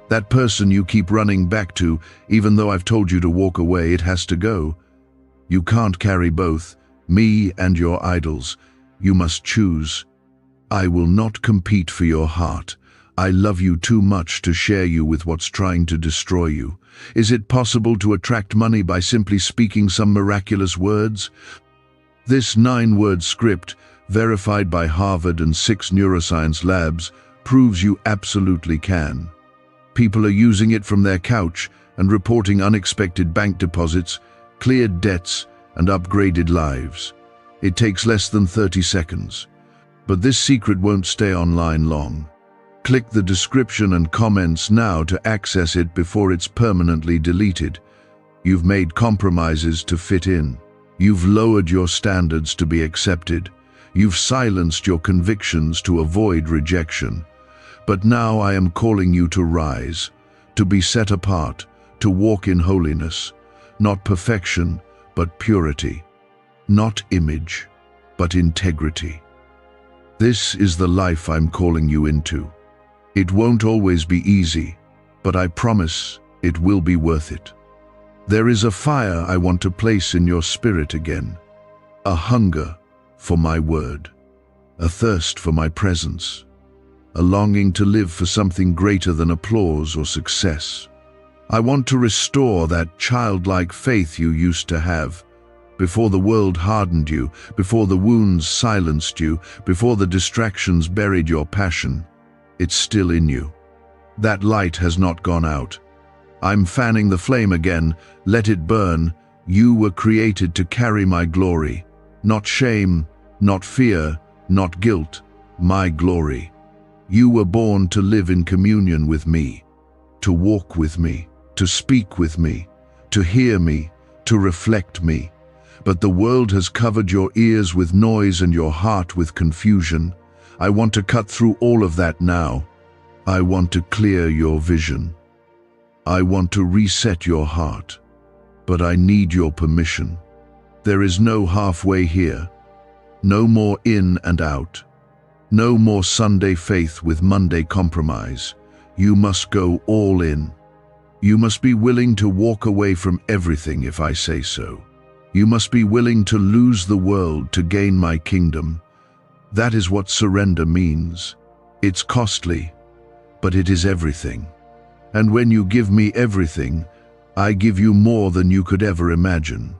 That person you keep running back to, even though I've told you to walk away, it has to go. You can't carry both, me and your idols. You must choose. I will not compete for your heart. I love you too much to share you with what's trying to destroy you. Is it possible to attract money by simply speaking some miraculous words? This 9-word script, verified by Harvard and 6 neuroscience labs, proves you absolutely can. People are using it from their couch and reporting unexpected bank deposits, cleared debts, and upgraded lives. It takes less than 30 seconds. But this secret won't stay online long. Click the description and comments now to access it before it's permanently deleted. You've made compromises to fit in. You've lowered your standards to be accepted. You've silenced your convictions to avoid rejection. But now I am calling you to rise, to be set apart, to walk in holiness. Not perfection, but purity. Not image, but integrity. This is the life I'm calling you into. It won't always be easy, but I promise it will be worth it. There is a fire I want to place in your spirit again. A hunger for my word. A thirst for my presence. A longing to live for something greater than applause or success. I want to restore that childlike faith you used to have, before the world hardened you, before the wounds silenced you, before the distractions buried your passion. It's still in you. That light has not gone out. I'm fanning the flame again. Let it burn. You were created to carry my glory. Not shame, not fear, not guilt. My glory. You were born to live in communion with me, to walk with me, to speak with me, to hear me, to reflect me. But the world has covered your ears with noise and your heart with confusion. I want to cut through all of that now. I want to clear your vision. I want to reset your heart. But I need your permission. There is no halfway here. No more in and out. No more Sunday faith with Monday compromise. You must go all in. You must be willing to walk away from everything if I say so. You must be willing to lose the world to gain my kingdom. That is what surrender means. It's costly, but it is everything. And when you give me everything, I give you more than you could ever imagine.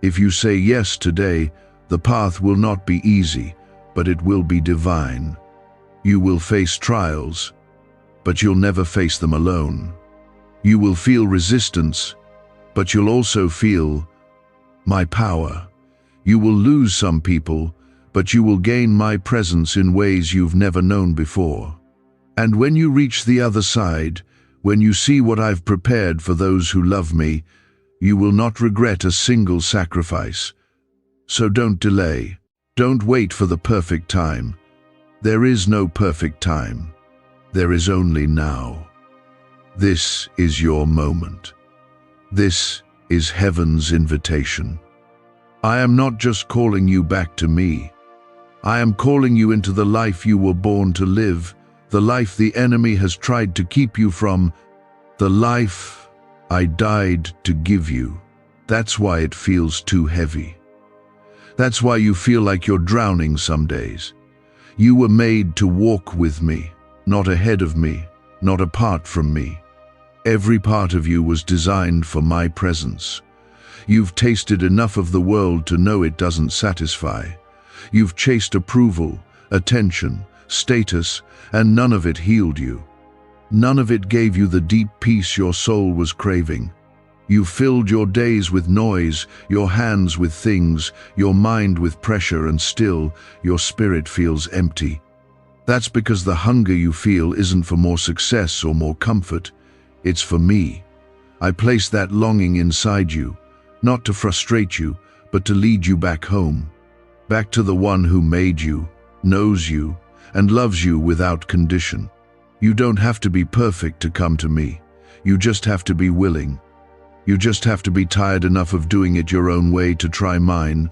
If you say yes today, the path will not be easy, but it will be divine. You will face trials, but you'll never face them alone. You will feel resistance, but you'll also feel my power. You will lose some people, but you will gain my presence in ways you've never known before. And when you reach the other side, when you see what I've prepared for those who love me, you will not regret a single sacrifice. So don't delay. Don't wait for the perfect time. There is no perfect time. There is only now. This is your moment. This is heaven's invitation. I am not just calling you back to me. I am calling you into the life you were born to live, the life the enemy has tried to keep you from, the life I died to give you. That's why it feels too heavy. That's why you feel like you're drowning some days. You were made to walk with me, not ahead of me, not apart from me. Every part of you was designed for my presence. You've tasted enough of the world to know it doesn't satisfy. You've chased approval, attention, status, and none of it healed you. None of it gave you the deep peace your soul was craving. You filled your days with noise, your hands with things, your mind with pressure, and still your spirit feels empty. That's because the hunger you feel isn't for more success or more comfort. It's for me. I place that longing inside you, not to frustrate you, but to lead you back home, back to the one who made you, knows you, and loves you without condition. You don't have to be perfect to come to me. You just have to be willing. You just have to be tired enough of doing it your own way to try mine.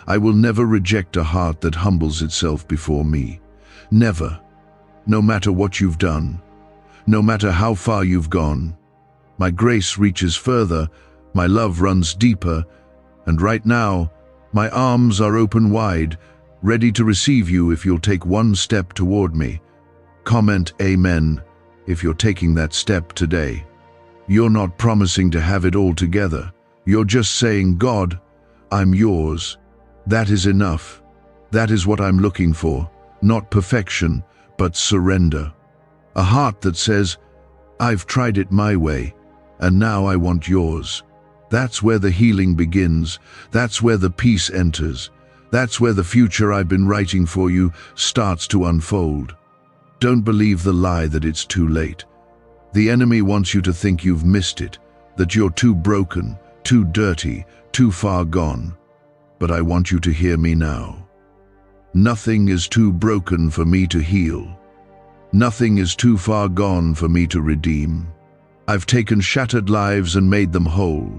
I will never reject a heart that humbles itself before me. Never. No matter what you've done. No matter how far you've gone. My grace reaches further, my love runs deeper, and right now, my arms are open wide, ready to receive you if you'll take one step toward me. Comment Amen if you're taking that step today. You're not promising to have it all together. You're just saying, God, I'm yours. That is enough. That is what I'm looking for. Not perfection, but surrender. A heart that says, I've tried it my way, and now I want yours. That's where the healing begins. That's where the peace enters. That's where the future I've been writing for you starts to unfold. Don't believe the lie that it's too late. The enemy wants you to think you've missed it, that you're too broken, too dirty, too far gone. But I want you to hear me now. Nothing is too broken for me to heal. Nothing is too far gone for me to redeem. I've taken shattered lives and made them whole.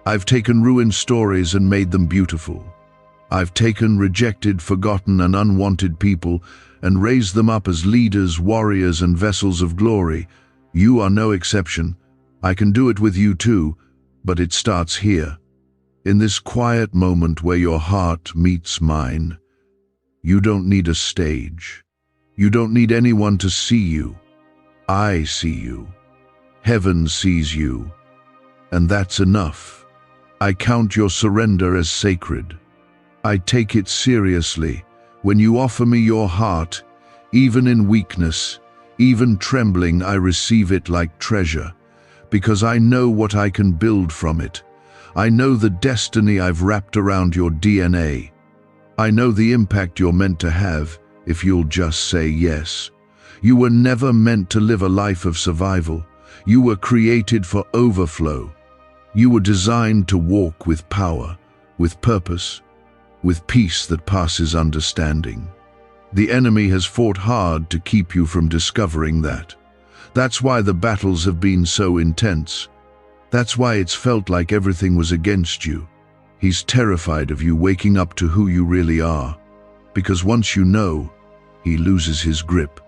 I've taken ruined stories and made them beautiful. I've taken rejected, forgotten, and unwanted people and raised them up as leaders, warriors, and vessels of glory. You are no exception. I can do it with you too, but it starts here. In this quiet moment where your heart meets mine. You don't need a stage. You don't need anyone to see you. I see you. Heaven sees you. And that's enough. I count your surrender as sacred. I take it seriously when you offer me your heart, even in weakness, even trembling. I receive it like treasure, because I know what I can build from it. I know the destiny I've wrapped around your DNA. I know the impact you're meant to have if you'll just say yes. You were never meant to live a life of survival. You were created for overflow. You were designed to walk with power, with purpose, with peace that passes understanding. The enemy has fought hard to keep you from discovering that. That's why the battles have been so intense. That's why it's felt like everything was against you. He's terrified of you waking up to who you really are. Because once you know, he loses his grip.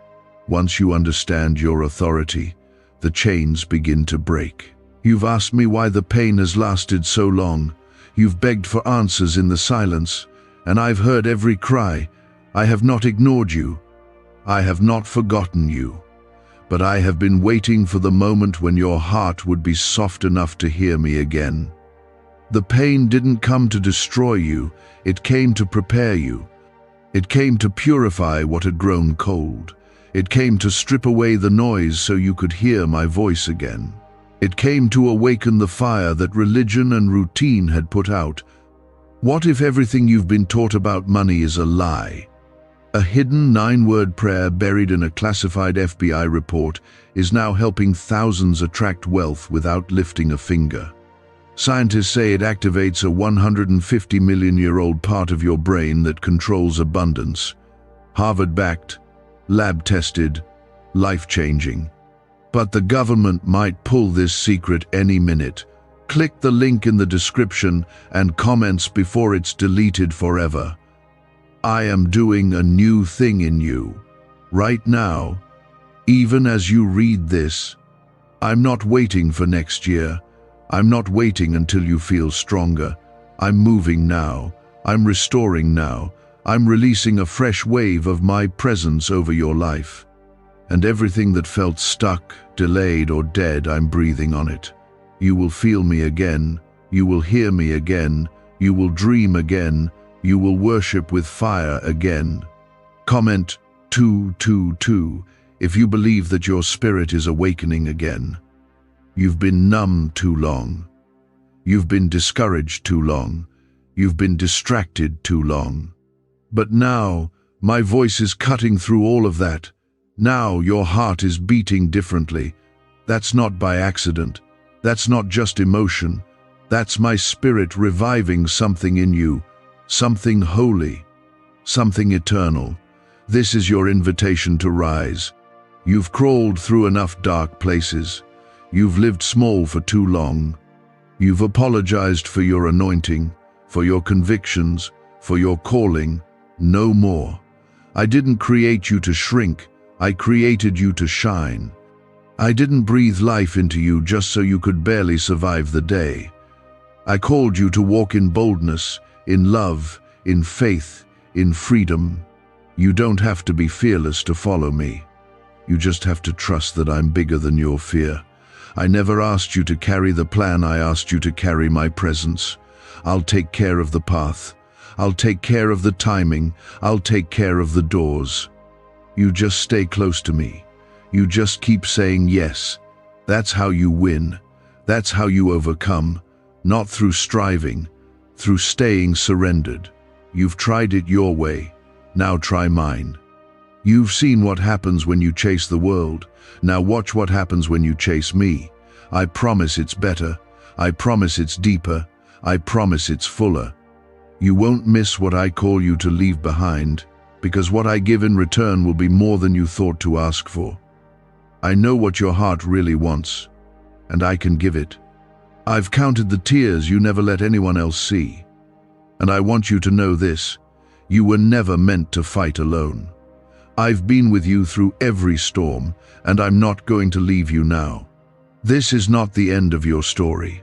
Once you understand your authority, the chains begin to break. You've asked me why the pain has lasted so long. You've begged for answers in the silence, and I've heard every cry. I have not ignored you. I have not forgotten you. But I have been waiting for the moment when your heart would be soft enough to hear me again. The pain didn't come to destroy you. It came to prepare you. It came to purify what had grown cold. It came to strip away the noise so you could hear my voice again. It came to awaken the fire that religion and routine had put out. What if everything you've been taught about money is a lie? A hidden 9-word prayer buried in a classified FBI report is now helping thousands attract wealth without lifting a finger. Scientists say it activates a 150 million-year-old part of your brain that controls abundance. Harvard-backed, lab-tested, life-changing. But the government might pull this secret any minute. Click the link in the description and comments before it's deleted forever. I am doing a new thing in you. Right now, even as you read this, I'm not waiting for next year. I'm not waiting until you feel stronger. I'm moving now. I'm restoring now. I'm releasing a fresh wave of my presence over your life. And everything that felt stuck, delayed, or dead, I'm breathing on it. You will feel me again. You will hear me again. You will dream again. You will worship with fire again. Comment 222 if you believe that your spirit is awakening again. You've been numb too long. You've been discouraged too long. You've been distracted too long. But now, my voice is cutting through all of that. Now your heart is beating differently. That's not by accident. That's not just emotion. That's my spirit reviving something in you, something holy, something eternal. This is your invitation to rise. You've crawled through enough dark places. You've lived small for too long. You've apologized for your anointing, for your convictions, for your calling. No more. I didn't create you to shrink. I created you to shine. I didn't breathe life into you just so you could barely survive the day. I called you to walk in boldness, in love, in faith, in freedom. You don't have to be fearless to follow me. You just have to trust that I'm bigger than your fear. I never asked you to carry the plan, I asked you to carry my presence. I'll take care of the path. I'll take care of the timing. I'll take care of the doors. You just stay close to me. You just keep saying yes. That's how you win. That's how you overcome. Not through striving, through staying surrendered. You've tried it your way. Now try mine. You've seen what happens when you chase the world. Now watch what happens when you chase me. I promise it's better. I promise it's deeper. I promise it's fuller. You won't miss what I call you to leave behind, because what I give in return will be more than you thought to ask for. I know what your heart really wants, and I can give it. I've counted the tears you never let anyone else see. And I want you to know this: you were never meant to fight alone. I've been with you through every storm, and I'm not going to leave you now. This is not the end of your story.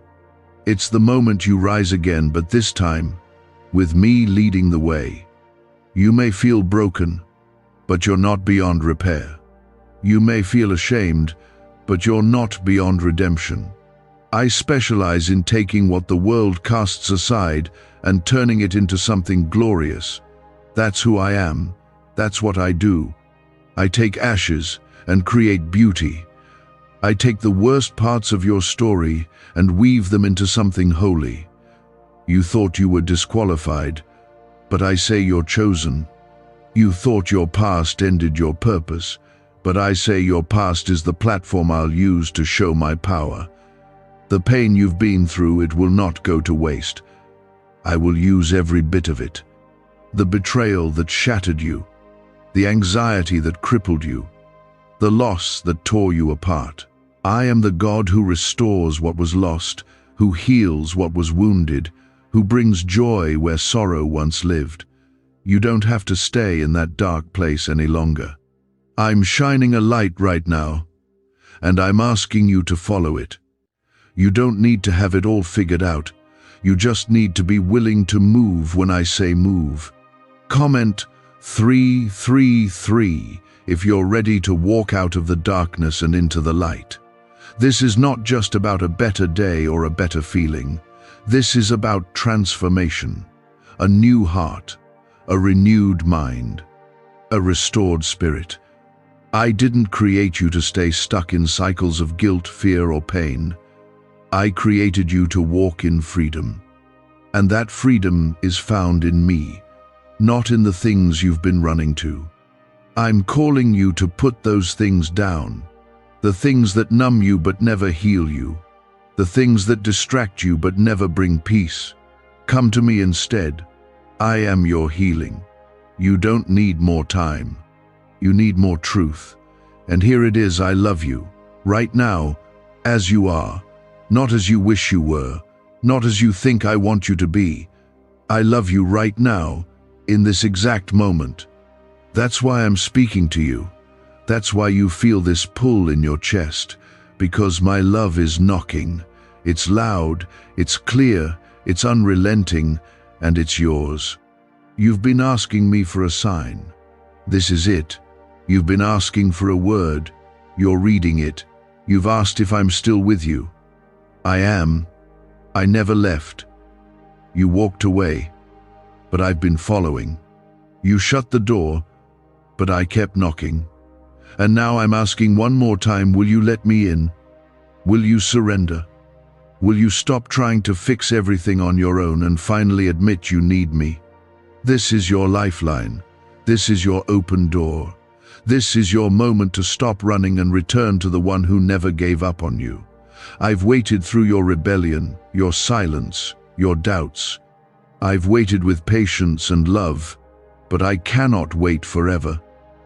It's the moment you rise again, but this time, with me leading the way. You may feel broken, but you're not beyond repair. You may feel ashamed, but you're not beyond redemption. I specialize in taking what the world casts aside and turning it into something glorious. That's who I am. That's what I do. I take ashes and create beauty. I take the worst parts of your story and weave them into something holy. You thought you were disqualified, but I say you're chosen. You thought your past ended your purpose, but I say your past is the platform I'll use to show my power. The pain you've been through, it will not go to waste. I will use every bit of it. The betrayal that shattered you, the anxiety that crippled you, the loss that tore you apart. I am the God who restores what was lost, who heals what was wounded, who brings joy where sorrow once lived. You don't have to stay in that dark place any longer. I'm shining a light right now, and I'm asking you to follow it. You don't need to have it all figured out. You just need to be willing to move when I say move. Comment 333 if you're ready to walk out of the darkness and into the light. This is not just about a better day or a better feeling. This is about transformation, a new heart, a renewed mind, a restored spirit. I didn't create you to stay stuck in cycles of guilt, fear, or pain. I created you to walk in freedom. And that freedom is found in me, not in the things you've been running to. I'm calling you to put those things down, the things that numb you but never heal you, the things that distract you but never bring peace. Come to me instead. I am your healing. You don't need more time. You need more truth. And here it is: I love you, right now, as you are, not as you wish you were, not as you think I want you to be. I love you right now, in this exact moment. That's why I'm speaking to you. That's why you feel this pull in your chest, because my love is knocking. It's loud, it's clear, it's unrelenting, and it's yours. You've been asking me for a sign. This is it. You've been asking for a word. You're reading it. You've asked if I'm still with you. I am. I never left. You walked away, but I've been following. You shut the door, but I kept knocking. And now I'm asking one more time, will you let me in? Will you surrender? Will you stop trying to fix everything on your own and finally admit you need me? This is your lifeline. This is your open door. This is your moment to stop running and return to the one who never gave up on you. I've waited through your rebellion, your silence, your doubts. I've waited with patience and love, but I cannot wait forever.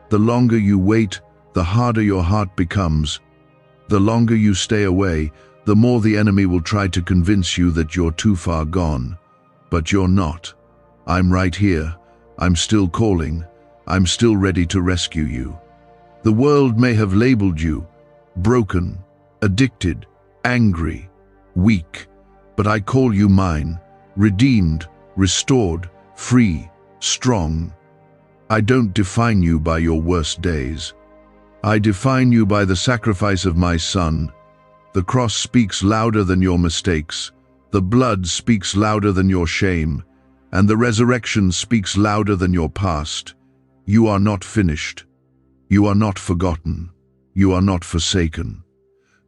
The longer you wait, the harder your heart becomes. The longer you stay away, the more the enemy will try to convince you that you're too far gone. But you're not. I'm right here. I'm still calling. I'm still ready to rescue you. The world may have labeled you broken, addicted, angry, weak, but I call you mine, redeemed, restored, free, strong. I don't define you by your worst days. I define you by the sacrifice of my Son. The cross speaks louder than your mistakes. The blood speaks louder than your shame. And the resurrection speaks louder than your past. You are not finished. You are not forgotten. You are not forsaken.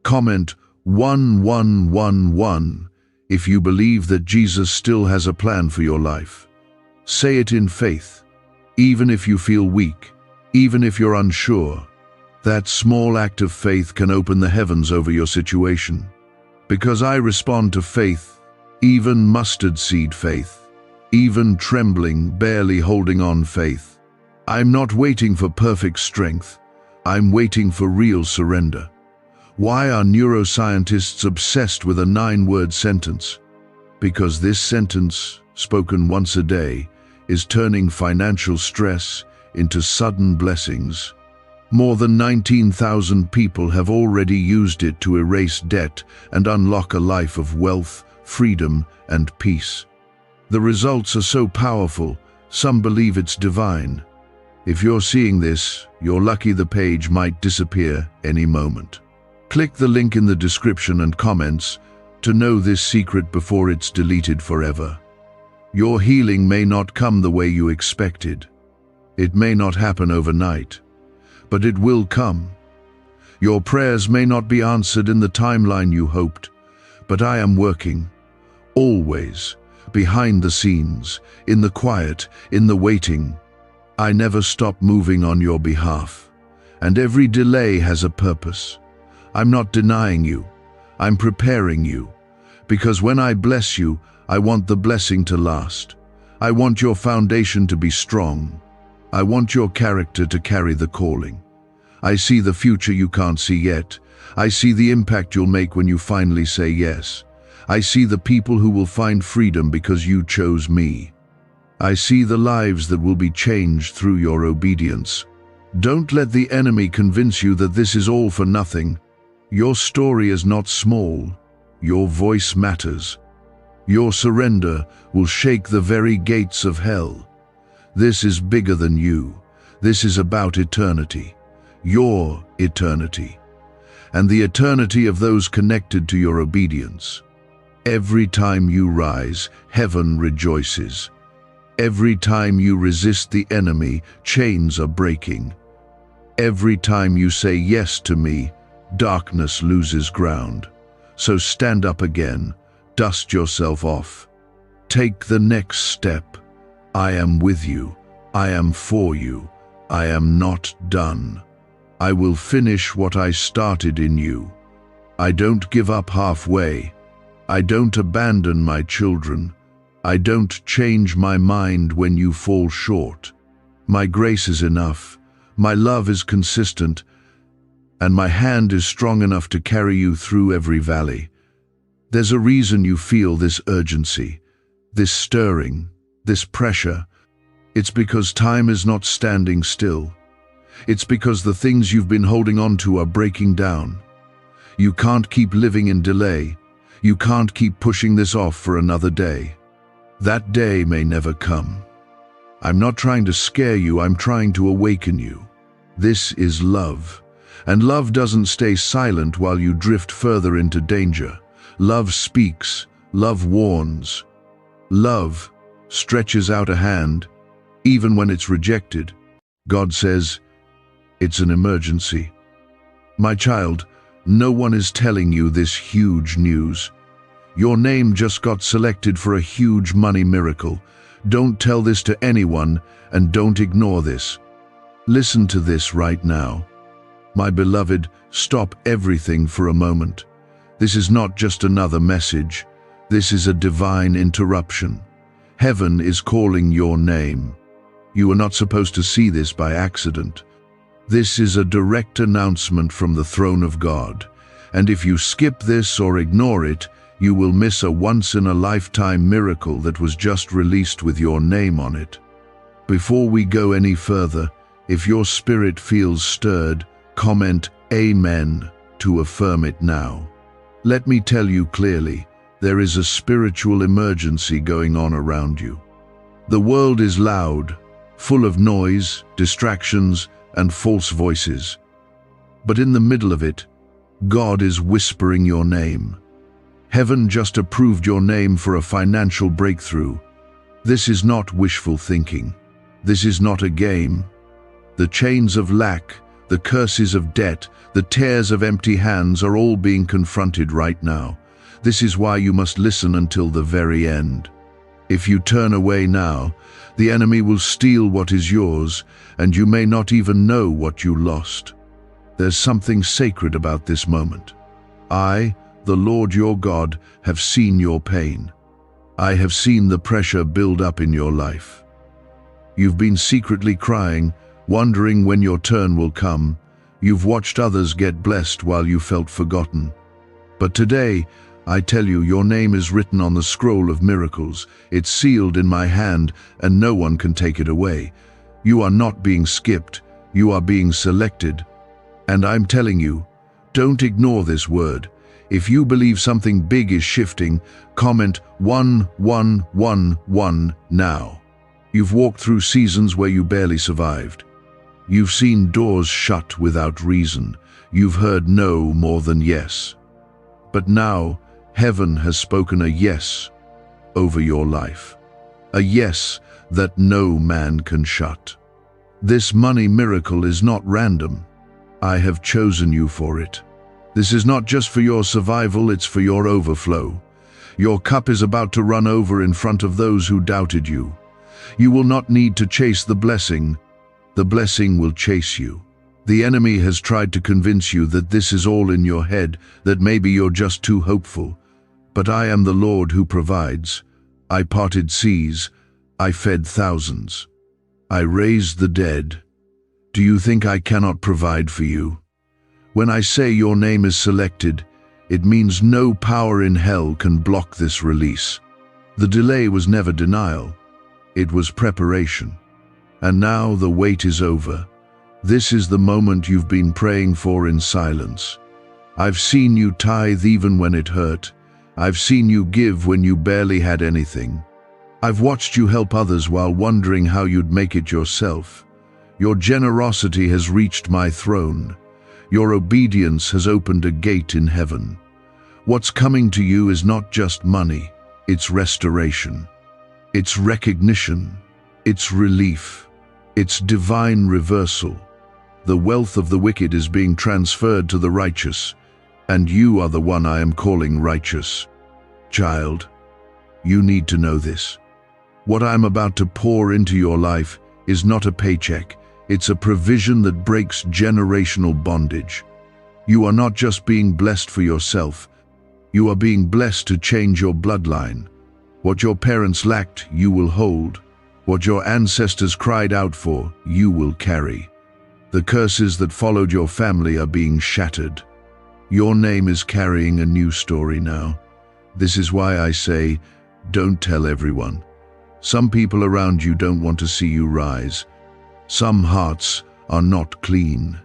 Comment 1111 if you believe that Jesus still has a plan for your life. Say it in faith, even if you feel weak, even if you're unsure. That small act of faith can open the heavens over your situation. Because I respond to faith, even mustard seed faith, even trembling, barely holding on faith. I'm not waiting for perfect strength. I'm waiting for real surrender. Why are neuroscientists obsessed with a 9-word sentence? Because this sentence, spoken once a day, is turning financial stress into sudden blessings. More than 19,000 people have already used it to erase debt and unlock a life of wealth, freedom, and peace. The results are so powerful, some believe it's divine. If you're seeing this, you're lucky. The page might disappear any moment. Click the link in the description and comments to know this secret before it's deleted forever. Your healing may not come the way you expected. It may not happen overnight, but it will come. Your prayers may not be answered in the timeline you hoped, but I am working, always, behind the scenes, in the quiet, in the waiting. I never stop moving on your behalf, and every delay has a purpose. I'm not denying you, I'm preparing you, because when I bless you, I want the blessing to last. I want your foundation to be strong. I want your character to carry the calling. I see the future you can't see yet. I see the impact you'll make when you finally say yes. I see the people who will find freedom because you chose me. I see the lives that will be changed through your obedience. Don't let the enemy convince you that this is all for nothing. Your story is not small. Your voice matters. Your surrender will shake the very gates of hell. This is bigger than you. This is about eternity. Your eternity. And the eternity of those connected to your obedience. Every time you rise, heaven rejoices. Every time you resist the enemy, chains are breaking. Every time you say yes to me, darkness loses ground. So stand up again, dust yourself off. Take the next step. I am with you. I am for you. I am not done. I will finish what I started in you. I don't give up halfway. I don't abandon my children. I don't change my mind when you fall short. My grace is enough. My love is consistent. And my hand is strong enough to carry you through every valley. There's a reason you feel this urgency, this stirring, this pressure. It's because time is not standing still. It's because the things you've been holding on to are breaking down. You can't keep living in delay. You can't keep pushing this off for another day. That day may never come. I'm not trying to scare you, I'm trying to awaken you. This is love. And love doesn't stay silent while you drift further into danger. Love speaks. Love warns. Love stretches out a hand, even when it's rejected. God says, it's an emergency. My child, no one is telling you this huge news. Your name just got selected for a huge money miracle. Don't tell this to anyone, and don't ignore this. Listen to this right now. My beloved, stop everything for a moment. This is not just another message. This is a divine interruption. Heaven is calling your name. You are not supposed to see this by accident. This is a direct announcement from the throne of God. And if you skip this or ignore it, you will miss a once-in-a-lifetime miracle that was just released with your name on it. Before we go any further, if your spirit feels stirred, comment Amen to affirm it now. Let me tell you clearly, there is a spiritual emergency going on around you. The world is loud, full of noise, distractions, and false voices. But in the middle of it, God is whispering your name. Heaven just approved your name for a financial breakthrough. This is not wishful thinking. This is not a game. The chains of lack, the curses of debt, the tears of empty hands are all being confronted right now. This is why you must listen until the very end. If you turn away now, the enemy will steal what is yours, and you may not even know what you lost. There's something sacred about this moment. I, the Lord your God, have seen your pain. I have seen the pressure build up in your life. You've been secretly crying, wondering when your turn will come. You've watched others get blessed while you felt forgotten. But today, I tell you, your name is written on the scroll of miracles. It's sealed in my hand, and no one can take it away. You are not being skipped. You are being selected. And I'm telling you, don't ignore this word. If you believe something big is shifting, comment 1111 now. You've walked through seasons where you barely survived. You've seen doors shut without reason. You've heard no more than yes. But now, heaven has spoken a yes over your life. A yes that no man can shut. This money miracle is not random. I have chosen you for it. This is not just for your survival, it's for your overflow. Your cup is about to run over in front of those who doubted you. You will not need to chase the blessing. The blessing will chase you. The enemy has tried to convince you that this is all in your head, that maybe you're just too hopeful. But I am the Lord who provides. I parted seas. I fed thousands. I raised the dead. Do you think I cannot provide for you? When I say your name is selected, it means no power in hell can block this release. The delay was never denial. It was preparation. And now the wait is over. This is the moment you've been praying for in silence. I've seen you tithe even when it hurt. I've seen you give when you barely had anything. I've watched you help others while wondering how you'd make it yourself. Your generosity has reached my throne. Your obedience has opened a gate in heaven. What's coming to you is not just money, it's restoration. It's recognition. It's relief. It's divine reversal. The wealth of the wicked is being transferred to the righteous, and you are the one I am calling righteous. Child, you need to know this. What I'm about to pour into your life is not a paycheck. It's a provision that breaks generational bondage. You are not just being blessed for yourself. You are being blessed to change your bloodline. What your parents lacked, you will hold. What your ancestors cried out for, you will carry. The curses that followed your family are being shattered. Your name is carrying a new story now. This is why I say, don't tell everyone. Some people around you don't want to see you rise. Some hearts are not clean,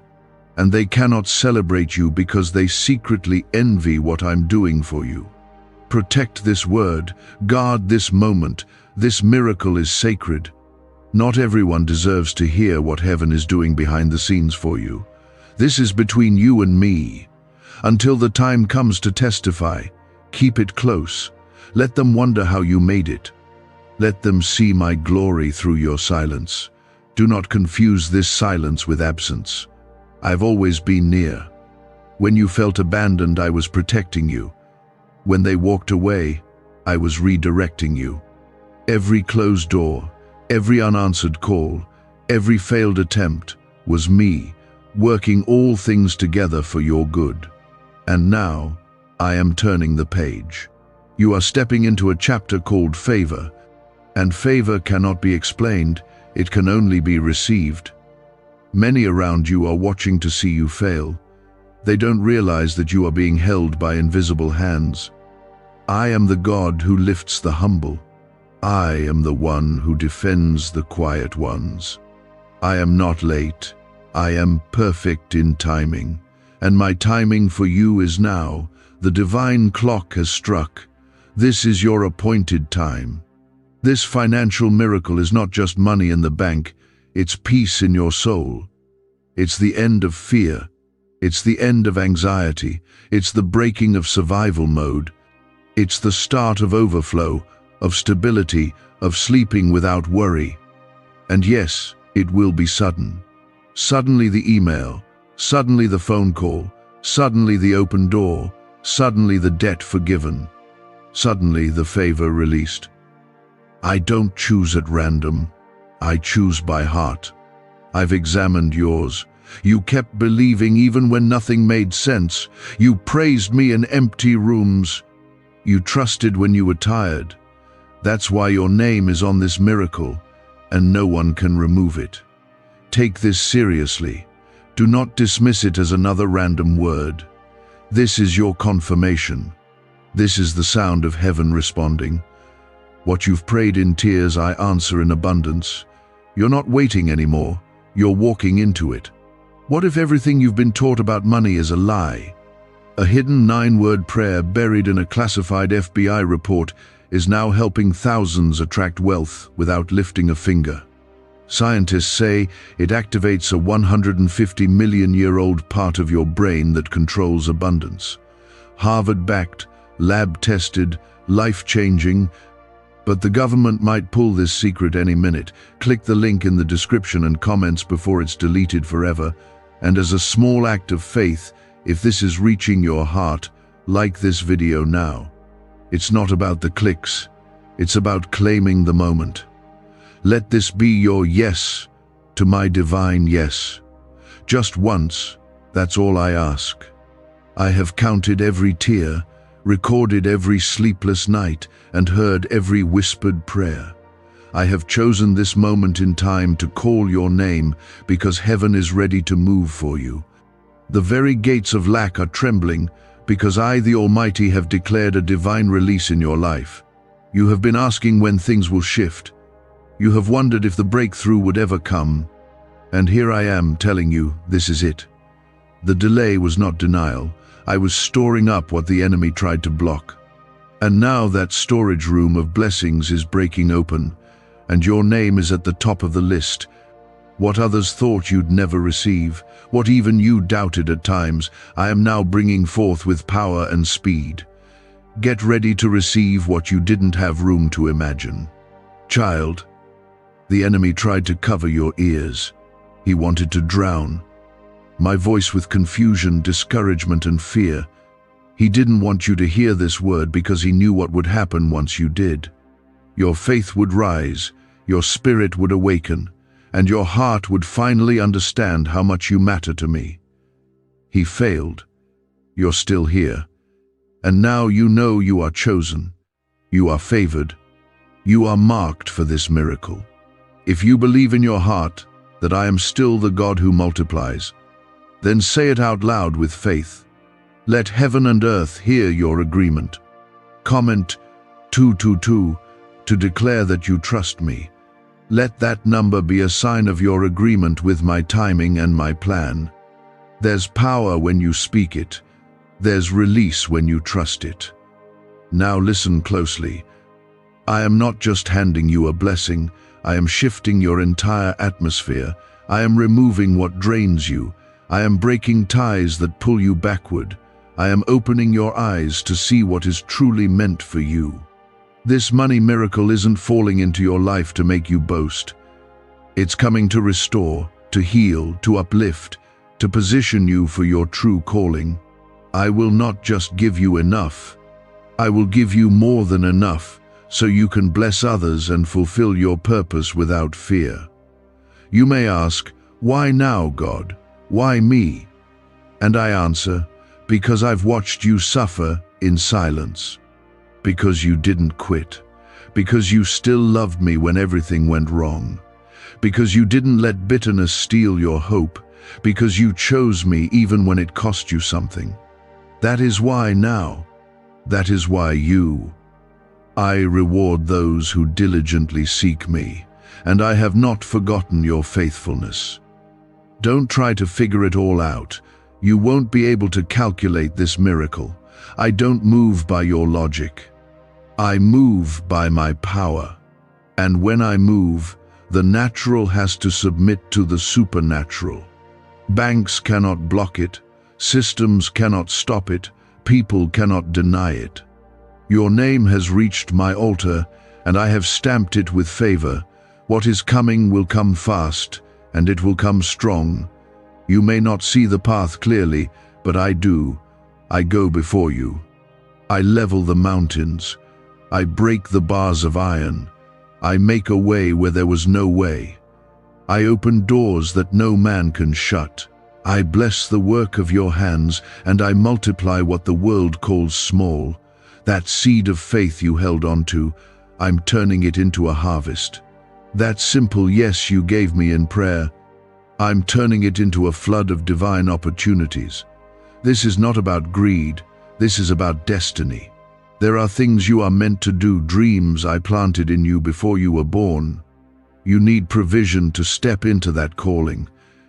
and they cannot celebrate you because they secretly envy what I'm doing for you. Protect this word, guard this moment. This miracle is sacred. Not everyone deserves to hear what heaven is doing behind the scenes for you. This is between you and me. Until the time comes to testify, keep it close. Let them wonder how you made it. Let them see my glory through your silence. Do not confuse this silence with absence. I've always been near. When you felt abandoned, I was protecting you. When they walked away, I was redirecting you. Every closed door, every unanswered call, every failed attempt was me, working all things together for your good. And now, I am turning the page. You are stepping into a chapter called favor, and favor cannot be explained, it can only be received. Many around you are watching to see you fail. They don't realize that you are being held by invisible hands. I am the God who lifts the humble. I am the one who defends the quiet ones. I am not late. I am perfect in timing. And my timing for you is now. The divine clock has struck. This is your appointed time. This financial miracle is not just money in the bank, it's peace in your soul. It's the end of fear. It's the end of anxiety. It's the breaking of survival mode. It's the start of overflow, of stability, of sleeping without worry. And yes, it will be sudden. Suddenly the email, suddenly the phone call, suddenly the open door, suddenly the debt forgiven, suddenly the favor released. I don't choose at random. I choose by heart. I've examined yours. You kept believing even when nothing made sense. You praised me in empty rooms. You trusted when you were tired. That's why your name is on this miracle, and no one can remove it. Take this seriously. Do not dismiss it as another random word. This is your confirmation. This is the sound of heaven responding. What you've prayed in tears, I answer in abundance. You're not waiting anymore. You're walking into it. What if everything you've been taught about money is a lie? A hidden 9-word prayer buried in a classified FBI report is now helping thousands attract wealth without lifting a finger. Scientists say it activates a 150-million-year-old part of your brain that controls abundance. Harvard-backed, lab-tested, life-changing, but the government might pull this secret any minute. Click the link in the description and comments before it's deleted forever. And as a small act of faith, if this is reaching your heart, like this video now. It's not about the clicks. It's about claiming the moment. Let this be your yes to my divine yes. Just once, that's all I ask. I have counted every tear, recorded every sleepless night, and heard every whispered prayer. I have chosen this moment in time to call your name because heaven is ready to move for you. The very gates of lack are trembling because I, the Almighty, have declared a divine release in your life. You have been asking when things will shift. You have wondered if the breakthrough would ever come. And here I am telling you, this is it. The delay was not denial. I was storing up what the enemy tried to block. And now that storage room of blessings is breaking open, and your name is at the top of the list. What others thought you'd never receive, what even you doubted at times, I am now bringing forth with power and speed. Get ready to receive what you didn't have room to imagine. Child, the enemy tried to cover your ears. He wanted to drown my voice with confusion, discouragement, and fear. He didn't want you to hear this word because he knew what would happen once you did. Your faith would rise, your spirit would awaken, and your heart would finally understand how much you matter to me. He failed. You're still here. And now you know you are chosen. You are favored. You are marked for this miracle. If you believe in your heart that I am still the God who multiplies, then say it out loud with faith. Let heaven and earth hear your agreement. Comment 222 to declare that you trust me. Let that number be a sign of your agreement with my timing and my plan. There's power when you speak it. There's release when you trust it. Now listen closely. I am not just handing you a blessing. I am shifting your entire atmosphere. I am removing what drains you. I am breaking ties that pull you backward. I am opening your eyes to see what is truly meant for you. This money miracle isn't falling into your life to make you boast. It's coming to restore, to heal, to uplift, to position you for your true calling. I will not just give you enough. I will give you more than enough, so you can bless others and fulfill your purpose without fear. You may ask, why now, God? Why me? And I answer, because I've watched you suffer in silence, because you didn't quit, because you still loved me when everything went wrong, because you didn't let bitterness steal your hope, because you chose me even when it cost you something. That is why now, that is why I reward those who diligently seek me, and I have not forgotten your faithfulness. Don't try to figure it all out. You won't be able to calculate this miracle. I don't move by your logic. I move by my power. And when I move, the natural has to submit to the supernatural. Banks cannot block it, systems cannot stop it, people cannot deny it. Your name has reached my altar, and I have stamped it with favor. What is coming will come fast, and it will come strong. You may not see the path clearly, but I do. I go before you. I level the mountains. I break the bars of iron. I make a way where there was no way. I open doors that no man can shut. I bless the work of your hands, and I multiply what the world calls small. That seed of faith you held onto, I'm turning it into a harvest. That simple yes you gave me in prayer, I'm turning it into a flood of divine opportunities. This is not about greed, this is about destiny. There are things you are meant to do, dreams I planted in you before you were born. You need provision to step into that calling.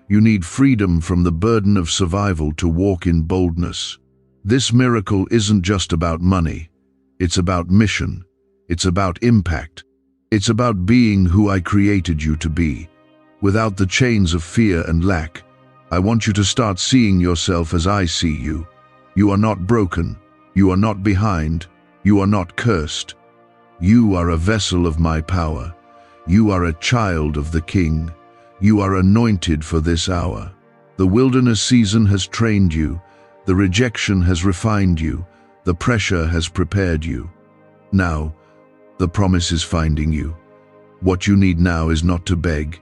You need freedom from the burden of survival to walk in boldness. This miracle isn't just about money. It's about mission. It's about impact. It's about being who I created you to be. Without the chains of fear and lack, I want you to start seeing yourself as I see you. You are not broken. You are not behind. You are not cursed. You are a vessel of my power. You are a child of the King. You are anointed for this hour. The wilderness season has trained you. The rejection has refined you. The pressure has prepared you. Now, the promise is finding you. What you need now is not to beg,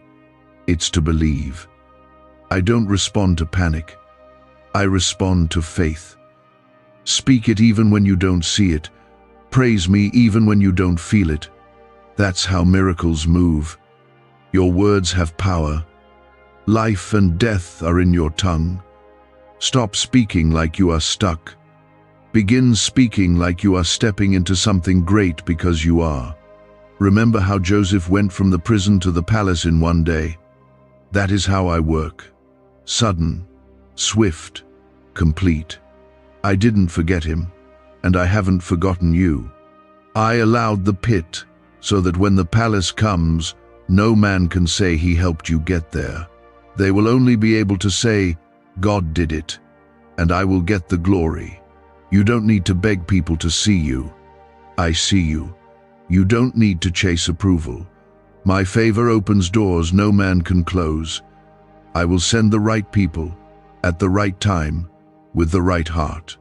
it's to believe. I don't respond to panic. I respond to faith. Speak it even when you don't see it. Praise me even when you don't feel it. That's how miracles move. Your words have power. Life and death are in your tongue. Stop speaking like you are stuck. Begin speaking like you are stepping into something great, because you are. Remember how Joseph went from the prison to the palace in one day? That is how I work. Sudden, swift, complete. I didn't forget him, and I haven't forgotten you. I allowed the pit so that when the palace comes, no man can say he helped you get there. They will only be able to say, God did it, and I will get the glory. You don't need to beg people to see you. I see you. You don't need to chase approval. My favor opens doors no man can close. I will send the right people, at the right time, with the right heart.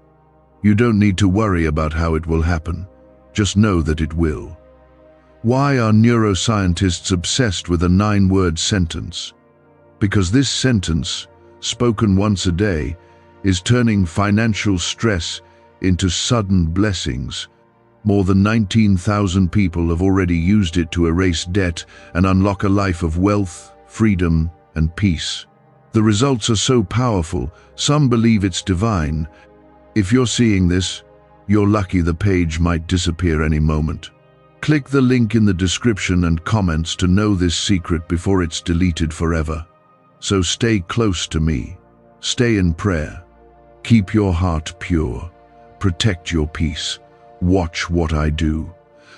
You don't need to worry about how it will happen. Just know that it will. Why are neuroscientists obsessed with a 9-word sentence? Because this sentence, spoken once a day, is turning financial stress into sudden blessings. More than 19,000 people have already used it to erase debt and unlock a life of wealth, freedom, and peace. The results are so powerful, some believe it's divine. If you're seeing this, you're lucky. The page might disappear any moment. Click the link in the description and comments to know this secret before it's deleted forever. So stay close to me. Stay in prayer. Keep your heart pure. Protect your peace. Watch what I do.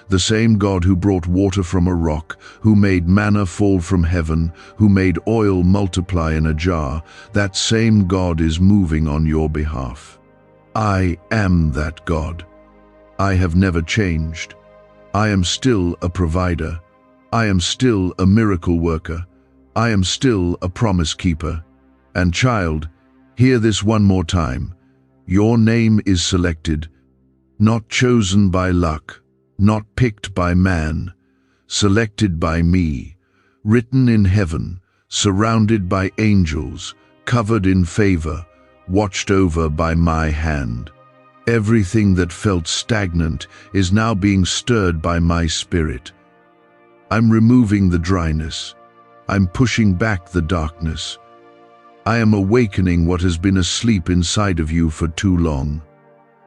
The same God who brought water from a rock, who made manna fall from heaven, who made oil multiply in a jar, that same God is moving on your behalf. I am that God. I have never changed. I am still a provider. I am still a miracle worker. I am still a promise keeper. And child, hear this one more time. Your name is selected, not chosen by luck, not picked by man, selected by me, written in heaven, surrounded by angels, covered in favor, watched over by my hand. Everything that felt stagnant is now being stirred by my spirit. I'm removing the dryness. I'm pushing back the darkness. I am awakening what has been asleep inside of you for too long.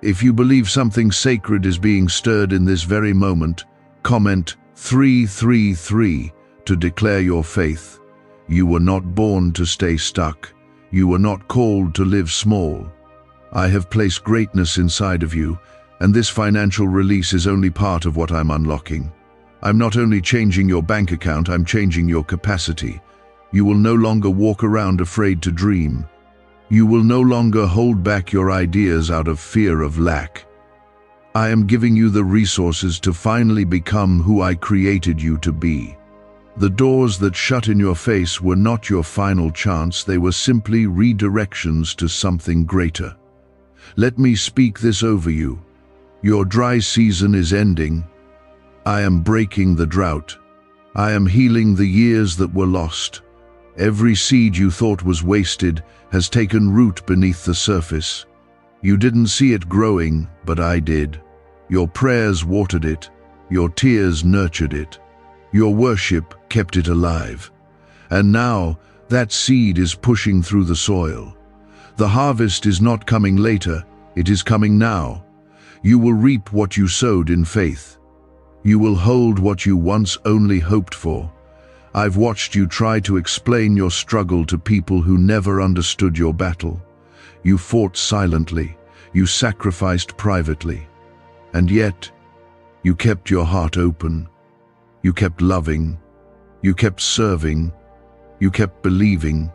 If you believe something sacred is being stirred in this very moment, comment 333 to declare your faith. You were not born to stay stuck. You were not called to live small. I have placed greatness inside of you, and this financial release is only part of what I'm unlocking. I'm not only changing your bank account, I'm changing your capacity. You will no longer walk around afraid to dream. You will no longer hold back your ideas out of fear of lack. I am giving you the resources to finally become who I created you to be. The doors that shut in your face were not your final chance, they were simply redirections to something greater. Let me speak this over you. Your dry season is ending. I am breaking the drought. I am healing the years that were lost. Every seed you thought was wasted has taken root beneath the surface. You didn't see it growing, but I did. Your prayers watered it. Your tears nurtured it. Your worship kept it alive. And now, that seed is pushing through the soil. The harvest is not coming later, it is coming now. You will reap what you sowed in faith. You will hold what you once only hoped for. I've watched you try to explain your struggle to people who never understood your battle. You fought silently. You sacrificed privately. And yet, you kept your heart open. You kept loving. You kept serving. You kept believing.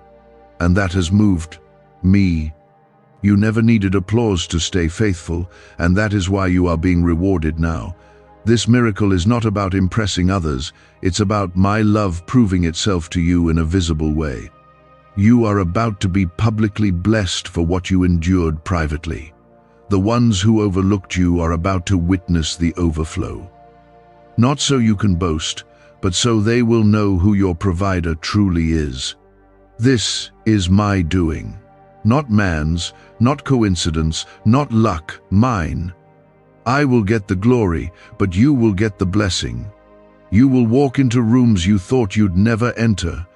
And that has moved me. You never needed applause to stay faithful, and that is why you are being rewarded now. This miracle is not about impressing others, it's about my love proving itself to you in a visible way. You are about to be publicly blessed for what you endured privately. The ones who overlooked you are about to witness the overflow. Not so you can boast, but so they will know who your provider truly is. This is my doing. Not man's, not coincidence, not luck, mine. I will get the glory, but you will get the blessing. You will walk into rooms you thought you'd never enter.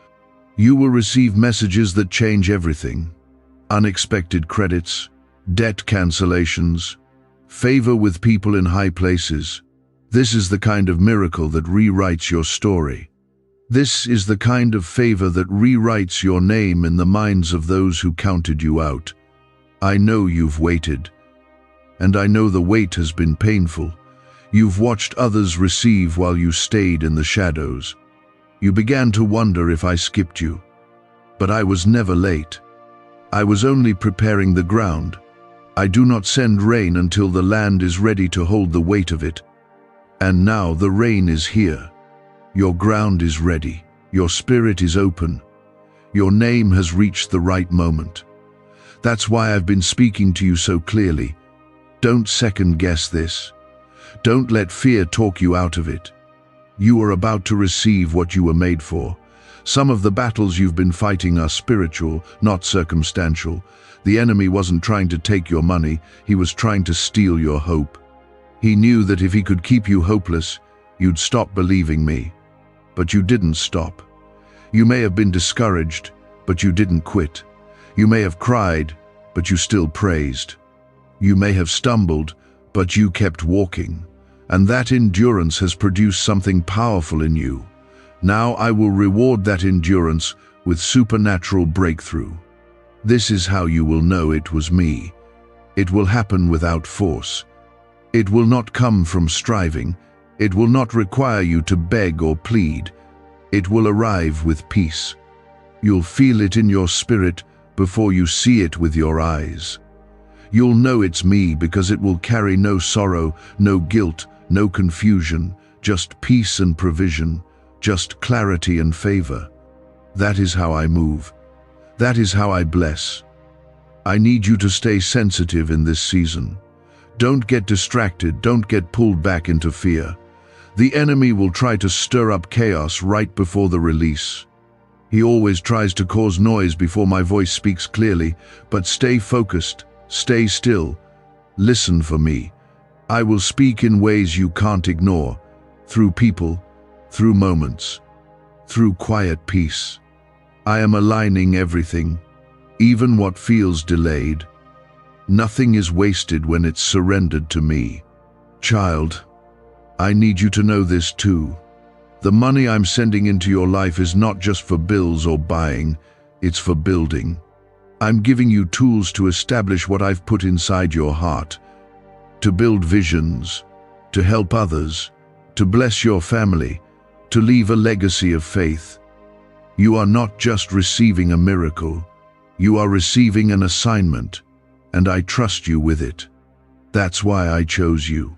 You will receive messages that change everything. Unexpected credits, debt cancellations, favor with people in high places. This is the kind of miracle that rewrites your story. This is the kind of favor that rewrites your name in the minds of those who counted you out. I know you've waited, and I know the wait has been painful. You've watched others receive while you stayed in the shadows. You began to wonder if I skipped you, but I was never late. I was only preparing the ground. I do not send rain until the land is ready to hold the weight of it. And now the rain is here. Your ground is ready. Your spirit is open. Your name has reached the right moment. That's why I've been speaking to you so clearly. Don't second guess this. Don't let fear talk you out of it. You are about to receive what you were made for. Some of the battles you've been fighting are spiritual, not circumstantial. The enemy wasn't trying to take your money, he was trying to steal your hope. He knew that if he could keep you hopeless, you'd stop believing me. But you didn't stop. You may have been discouraged, but you didn't quit. You may have cried, but you still praised. You may have stumbled, but you kept walking. And that endurance has produced something powerful in you. Now I will reward that endurance with supernatural breakthrough. This is how you will know it was me. It will happen without force. It will not come from striving. It will not require you to beg or plead. It will arrive with peace. You'll feel it in your spirit before you see it with your eyes. You'll know it's me because it will carry no sorrow, no guilt, no confusion, just peace and provision, just clarity and favor. That is how I move. That is how I bless. I need you to stay sensitive in this season. Don't get distracted, don't get pulled back into fear. The enemy will try to stir up chaos right before the release. He always tries to cause noise before my voice speaks clearly, but stay focused, stay still, listen for me. I will speak in ways you can't ignore, through people, through moments, through quiet peace. I am aligning everything, even what feels delayed. Nothing is wasted when it's surrendered to me. Child, I need you to know this too. The money I'm sending into your life is not just for bills or buying, it's for building. I'm giving you tools to establish what I've put inside your heart, to build visions, to help others, to bless your family, to leave a legacy of faith. You are not just receiving a miracle, you are receiving an assignment, and I trust you with it. That's why I chose you.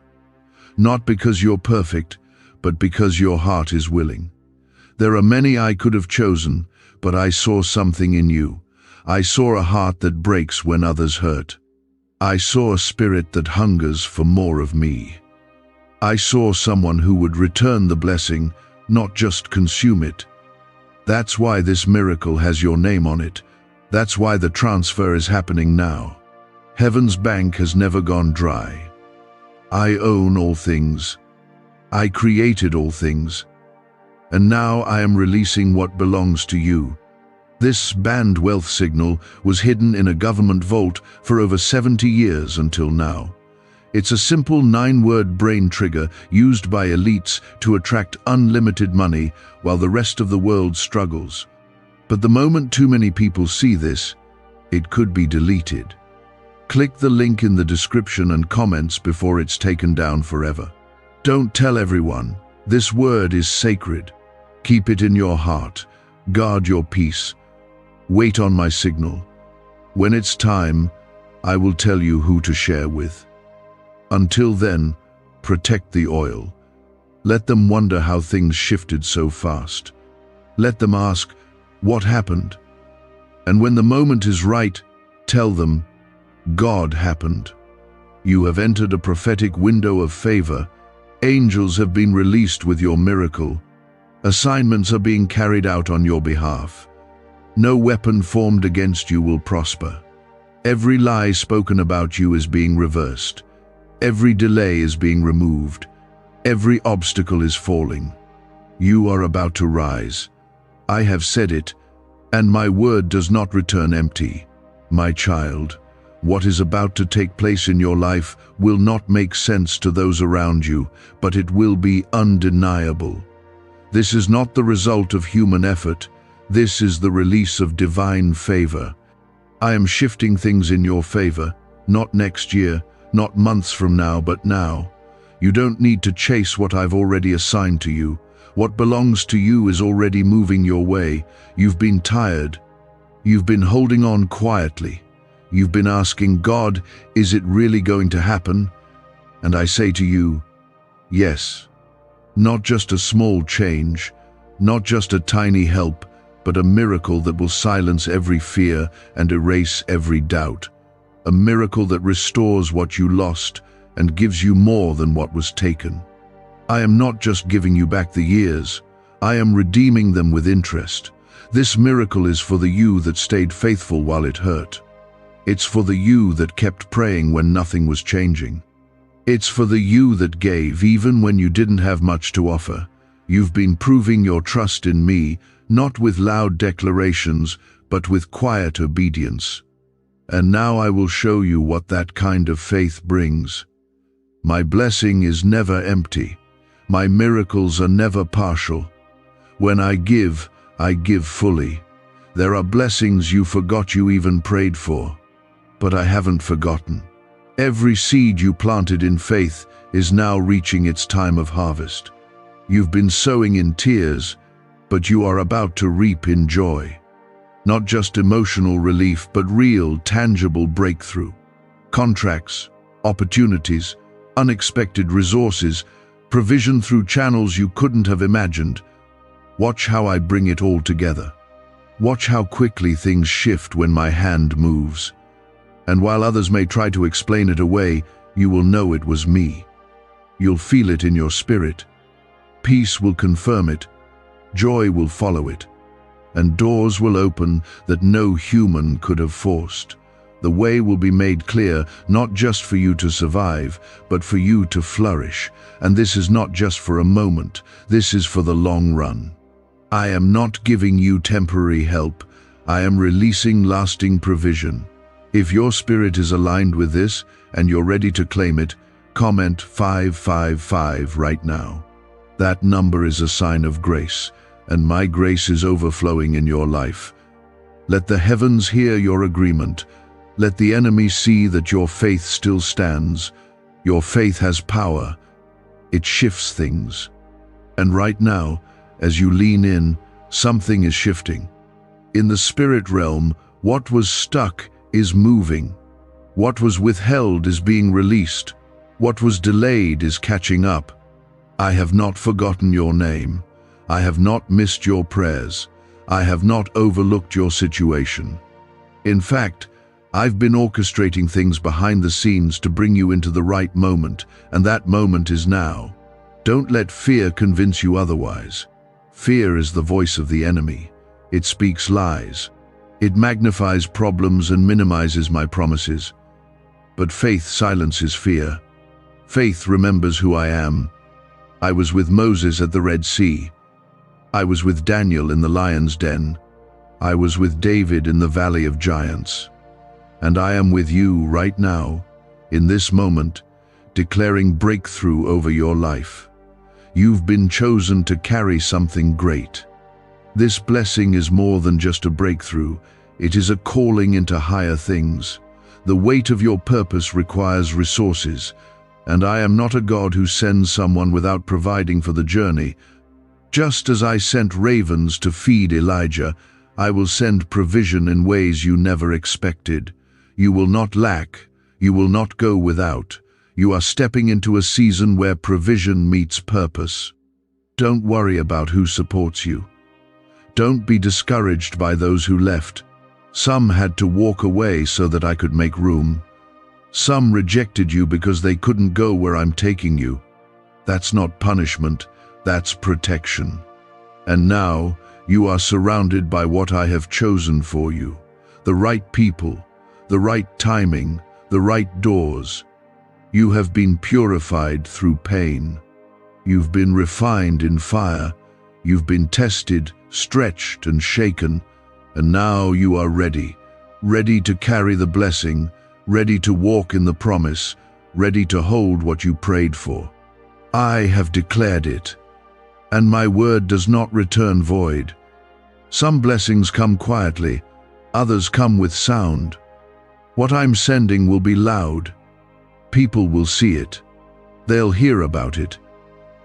Not because you're perfect, but because your heart is willing. There are many I could have chosen, but I saw something in you. I saw a heart that breaks when others hurt. I saw a spirit that hungers for more of me. I saw someone who would return the blessing, not just consume it. That's why this miracle has your name on it. That's why the transfer is happening now. Heaven's bank has never gone dry. I own all things. I created all things. And now I am releasing what belongs to you. This banned wealth signal was hidden in a government vault for over 70 years until now. It's a simple 9-word brain trigger used by elites to attract unlimited money while the rest of the world struggles. But the moment too many people see this, it could be deleted. Click the link in the description and comments before it's taken down forever. Don't tell everyone. This word is sacred. Keep it in your heart. Guard your peace. Wait on my signal. When it's time, I will tell you who to share with. Until then, protect the oil. Let them wonder how things shifted so fast. Let them ask, what happened? And when the moment is right, tell them, God happened. You have entered a prophetic window of favor. Angels have been released with your miracle. Assignments are being carried out on your behalf. No weapon formed against you will prosper. Every lie spoken about you is being reversed. Every delay is being removed. Every obstacle is falling. You are about to rise. I have said it, and my word does not return empty. My child, what is about to take place in your life will not make sense to those around you, but it will be undeniable. This is not the result of human effort. This is the release of divine favor. I am shifting things in your favor, not next year, not months from now, but now. You don't need to chase what I've already assigned to you. What belongs to you is already moving your way. You've been tired. You've been holding on quietly. You've been asking God, is it really going to happen? And I say to you, yes. Not just a small change, not just a tiny help, but a miracle that will silence every fear and erase every doubt. A miracle that restores what you lost and gives you more than what was taken. I am not just giving you back the years, I am redeeming them with interest. This miracle is for the you that stayed faithful while it hurt. It's for the you that kept praying when nothing was changing. It's for the you that gave even when you didn't have much to offer. You've been proving your trust in me, not with loud declarations, but with quiet obedience. And now I will show you what that kind of faith brings. My blessing is never empty. My miracles are never partial. When I give fully. There are blessings you forgot you even prayed for. But I haven't forgotten. Every seed you planted in faith is now reaching its time of harvest. You've been sowing in tears, but you are about to reap in joy. Not just emotional relief, but real, tangible breakthrough. Contracts, opportunities, unexpected resources, provision through channels you couldn't have imagined. Watch how I bring it all together. Watch how quickly things shift when my hand moves. And while others may try to explain it away, you will know it was me. You'll feel it in your spirit. Peace will confirm it. Joy will follow it. and doors will open that no human could have forced. The way will be made clear, not just for you to survive, but for you to flourish. And this is not just for a moment, this is for the long run. I am not giving you temporary help, I am releasing lasting provision. If your spirit is aligned with this, and you're ready to claim it, comment 555 right now. That number is a sign of grace, and my grace is overflowing in your life. Let the heavens hear your agreement. Let the enemy see that your faith still stands. Your faith has power. It shifts things. And right now, as you lean in, something is shifting. In the spirit realm, what was stuck is moving. What was withheld is being released. What was delayed is catching up. I have not forgotten your name. I have not missed your prayers. I have not overlooked your situation. In fact, I've been orchestrating things behind the scenes to bring you into the right moment, and that moment is now. Don't let fear convince you otherwise. Fear is the voice of the enemy. It speaks lies. It magnifies problems and minimizes my promises. But faith silences fear. Faith remembers who I am. I was with Moses at the Red Sea. I was with Daniel in the lion's den. I was with David in the valley of giants. And I am with you right now, in this moment, declaring breakthrough over your life. You've been chosen to carry something great. This blessing is more than just a breakthrough. It is a calling into higher things. The weight of your purpose requires resources, and I am not a God who sends someone without providing for the journey. Just as I sent ravens to feed Elijah, I will send provision in ways you never expected. You will not lack. You will not go without. You are stepping into a season where provision meets purpose. Don't worry about who supports you. Don't be discouraged by those who left. Some had to walk away so that I could make room. Some rejected you because they couldn't go where I'm taking you. That's not punishment, that's protection. And now, you are surrounded by what I have chosen for you. The right people, the right timing, the right doors. You have been purified through pain. You've been refined in fire. You've been tested, stretched, and shaken. And now you are ready to carry the blessing, ready to walk in the promise, ready to hold what you prayed for. I have declared it, and my word does not return void. Some blessings come quietly, others come with sound. What I'm sending will be loud. People will see it. They'll hear about it.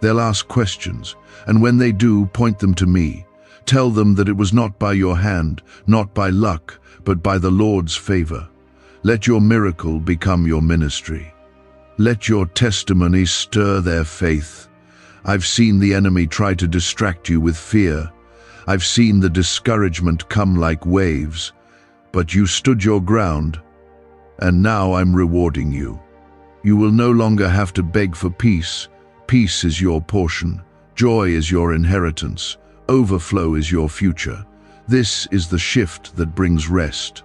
They'll ask questions, and when they do, point them to me. Tell them that it was not by your hand, not by luck, but by the Lord's favor. Let your miracle become your ministry. Let your testimony stir their faith. I've seen the enemy try to distract you with fear. I've seen the discouragement come like waves, but you stood your ground, and now I'm rewarding you. You will no longer have to beg for peace. Peace is your portion. Joy is your inheritance. Overflow is your future. This is the shift that brings rest.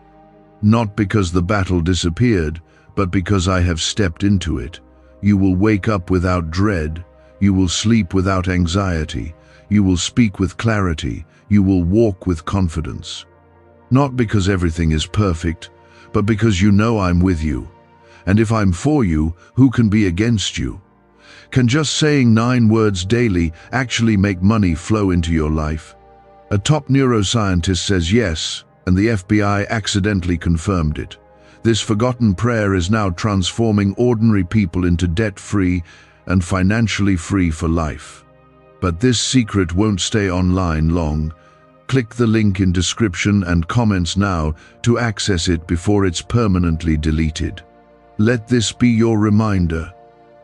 Not because the battle disappeared, but because I have stepped into it. You will wake up without dread. You will sleep without anxiety. You will speak with clarity. You will walk with confidence. Not because everything is perfect, but because you know I'm with you. And if I'm for you, who can be against you? Can just saying 9 words daily actually make money flow into your life? A top neuroscientist says yes, and the FBI accidentally confirmed it. This forgotten prayer is now transforming ordinary people into debt-free and financially free for life. But this secret won't stay online long. Click the link in description and comments now to access it before it's permanently deleted. Let this be your reminder.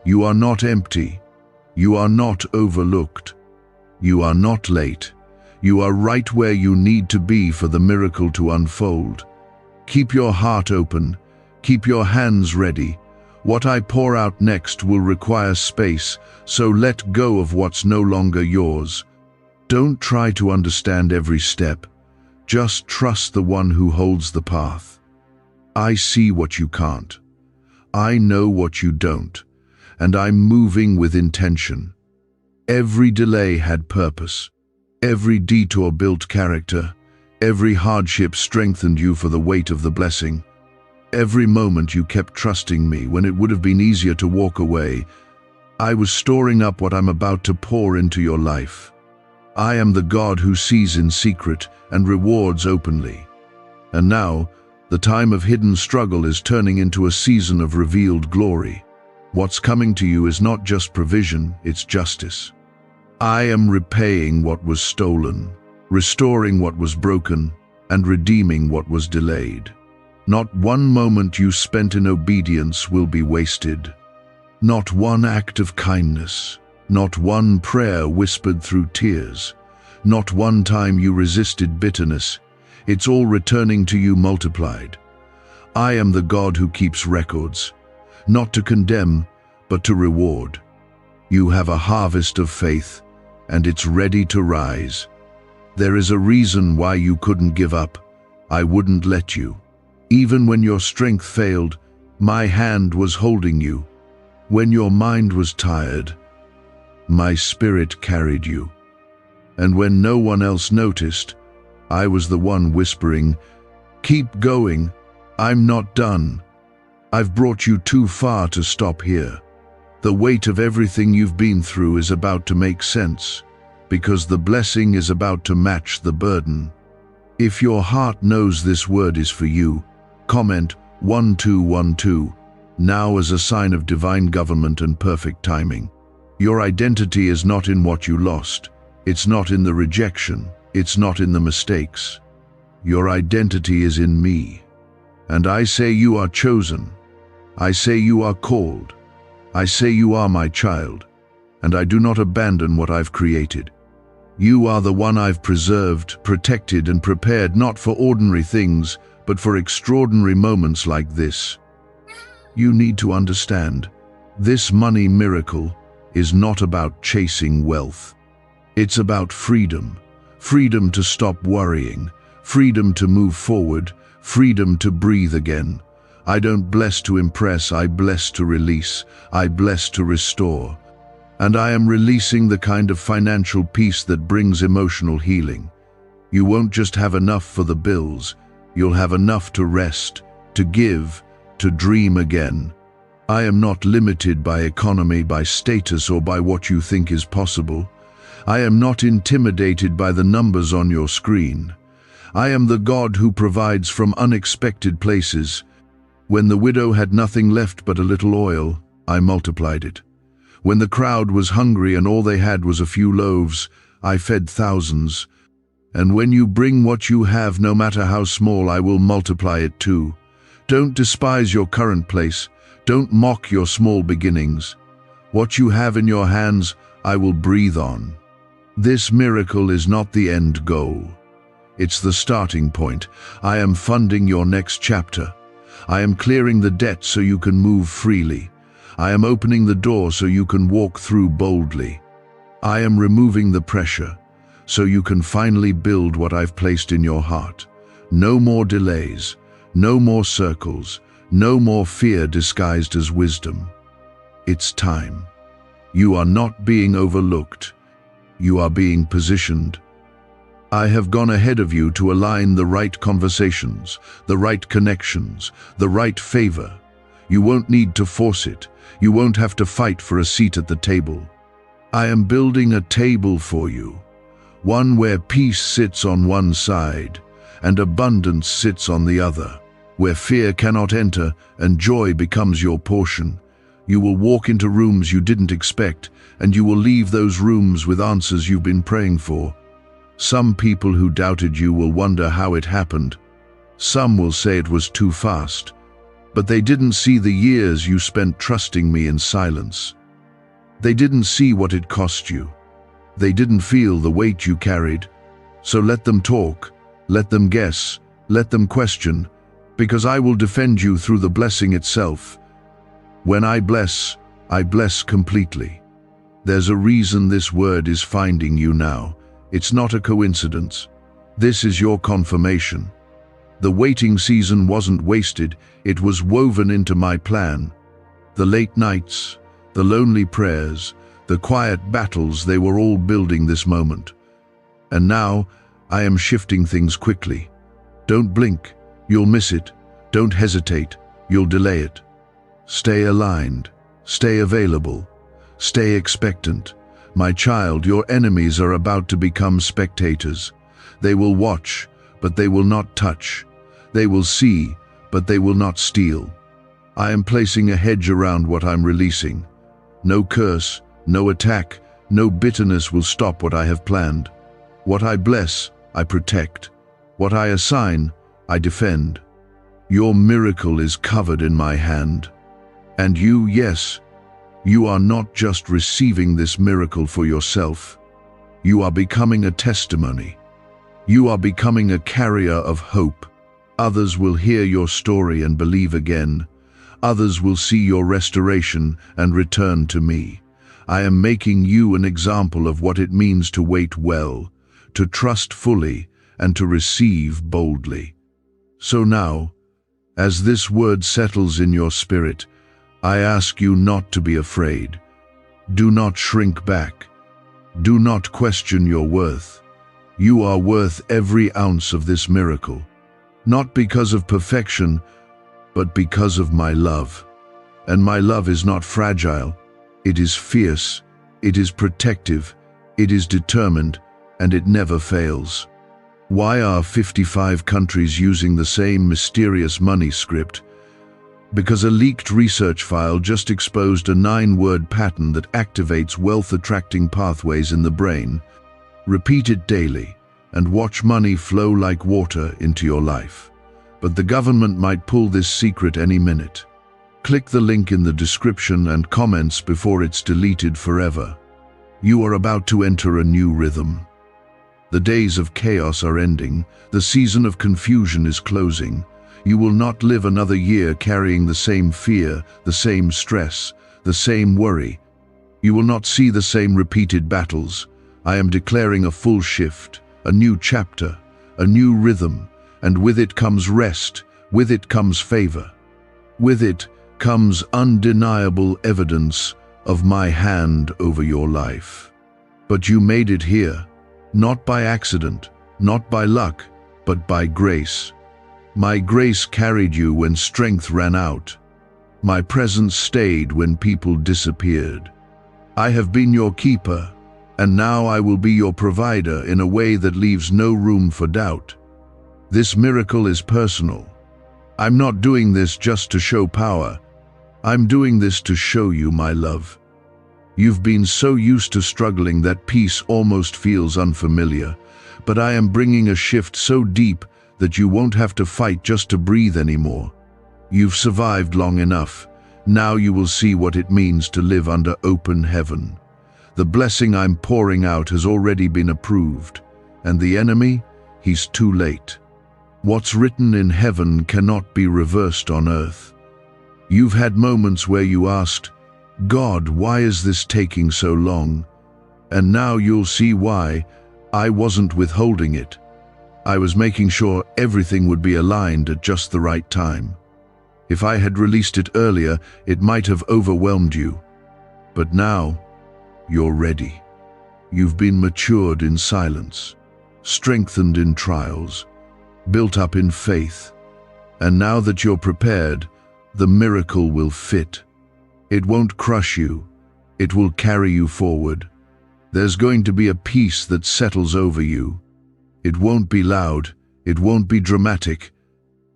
You are not empty. You are not overlooked. You are not late. You are right where you need to be for the miracle to unfold. Keep your heart open. Keep your hands ready. What I pour out next will require space, so let go of what's no longer yours. Don't try to understand every step. Just trust the one who holds the path. I see what you can't. I know what you don't, and I'm moving with intention. Every delay had purpose. Every detour built character. Every hardship strengthened you for the weight of the blessing. Every moment you kept trusting me when it would have been easier to walk away. I was storing up what I'm about to pour into your life. I am the God who sees in secret and rewards openly. And now, the time of hidden struggle is turning into a season of revealed glory. What's coming to you is not just provision, it's justice. I am repaying what was stolen, restoring what was broken, and redeeming what was delayed. Not one moment you spent in obedience will be wasted. Not one act of kindness, not one prayer whispered through tears, not one time you resisted bitterness. It's all returning to you multiplied. I am the God who keeps records, not to condemn, but to reward. You have a harvest of faith, and it's ready to rise. There is a reason why you couldn't give up. I wouldn't let you. Even when your strength failed, my hand was holding you. When your mind was tired, my spirit carried you. And when no one else noticed, I was the one whispering, "Keep going, I'm not done. I've brought you too far to stop here." The weight of everything you've been through is about to make sense, because the blessing is about to match the burden. If your heart knows this word is for you, comment 1212 now as a sign of divine government and perfect timing. Your identity is not in what you lost. It's not in the rejection. It's not in the mistakes. Your identity is in me. And I say you are chosen. I say you are called. I say you are my child. And I do not abandon what I've created. You are the one I've preserved, protected, and prepared not for ordinary things, but for extraordinary moments like this. You need to understand, this money miracle is not about chasing wealth. It's about freedom. Freedom to stop worrying. Freedom to move forward. Freedom to breathe again. I don't bless to impress, I bless to release. I bless to restore. And I am releasing the kind of financial peace that brings emotional healing. You won't just have enough for the bills. You'll have enough to rest, to give, to dream again. I am not limited by economy, by status, or by what you think is possible. I am not intimidated by the numbers on your screen. I am the God who provides from unexpected places. When the widow had nothing left but a little oil, I multiplied it. When the crowd was hungry and all they had was a few loaves, I fed thousands. And when you bring what you have, no matter how small, I will multiply it too. Don't despise your current place. Don't mock your small beginnings. What you have in your hands, I will breathe on. This miracle is not the end goal. It's the starting point. I am funding your next chapter. I am clearing the debt so you can move freely. I am opening the door so you can walk through boldly. I am removing the pressure so you can finally build what I've placed in your heart. No more delays, no more circles, no more fear disguised as wisdom. It's time. You are not being overlooked. You are being positioned. I have gone ahead of you to align the right conversations, the right connections, the right favor. You won't need to force it. You won't have to fight for a seat at the table. I am building a table for you, one where peace sits on one side and abundance sits on the other, where fear cannot enter and joy becomes your portion. You will walk into rooms you didn't expect, and you will leave those rooms with answers you've been praying for. Some people who doubted you will wonder how it happened. Some will say it was too fast. But they didn't see the years you spent trusting me in silence. They didn't see what it cost you. They didn't feel the weight you carried. So let them talk, let them guess, let them question, because I will defend you through the blessing itself. When I bless completely. There's a reason this word is finding you now. It's not a coincidence. This is your confirmation. The waiting season wasn't wasted, it was woven into my plan. The late nights, the lonely prayers, the quiet battles, they were all building this moment. And now, I am shifting things quickly. Don't blink, you'll miss it. Don't hesitate, you'll delay it. Stay aligned, stay available, stay expectant. My child, your enemies are about to become spectators. They will watch, but they will not touch. They will see, but they will not steal. I am placing a hedge around what I'm releasing. No curse, no attack, no bitterness will stop what I have planned. What I bless, I protect. What I assign, I defend. Your miracle is covered in my hand. And you, yes, you are not just receiving this miracle for yourself. You are becoming a testimony. You are becoming a carrier of hope. Others will hear your story and believe again. Others will see your restoration and return to me. I am making you an example of what it means to wait well, to trust fully, and to receive boldly. So now, as this word settles in your spirit, I ask you not to be afraid. Do not shrink back. Do not question your worth. You are worth every ounce of this miracle, not because of perfection, but because of my love. And my love is not fragile. It is fierce, it is protective, it is determined, and it never fails. Why are 55 countries using the same mysterious money script? Because a leaked research file just exposed a 9-word pattern that activates wealth-attracting pathways in the brain. Repeat it daily, and watch money flow like water into your life. But the government might pull this secret any minute. Click the link in the description and comments before it's deleted forever. You are about to enter a new rhythm. The days of chaos are ending, the season of confusion is closing. You will not live another year carrying the same fear, the same stress, the same worry. You will not see the same repeated battles. I am declaring a full shift, a new chapter, a new rhythm, and with it comes rest, with it comes favor. With it comes undeniable evidence of my hand over your life. But you made it here, not by accident, not by luck, but by grace. My grace carried you when strength ran out. My presence stayed when people disappeared. I have been your keeper, and now I will be your provider in a way that leaves no room for doubt. This miracle is personal. I'm not doing this just to show power. I'm doing this to show you my love. You've been so used to struggling that peace almost feels unfamiliar, but I am bringing a shift so deep that you won't have to fight just to breathe anymore. You've survived long enough. Now you will see what it means to live under open heaven. The blessing I'm pouring out has already been approved, and the enemy, he's too late. What's written in heaven cannot be reversed on earth. You've had moments where you asked, God, why is this taking so long? And now you'll see why. I wasn't withholding it. I was making sure everything would be aligned at just the right time. If I had released it earlier, it might have overwhelmed you. But now, you're ready. You've been matured in silence, strengthened in trials, built up in faith. And now that you're prepared, the miracle will fit. It won't crush you. It will carry you forward. There's going to be a peace that settles over you. It won't be loud, it won't be dramatic,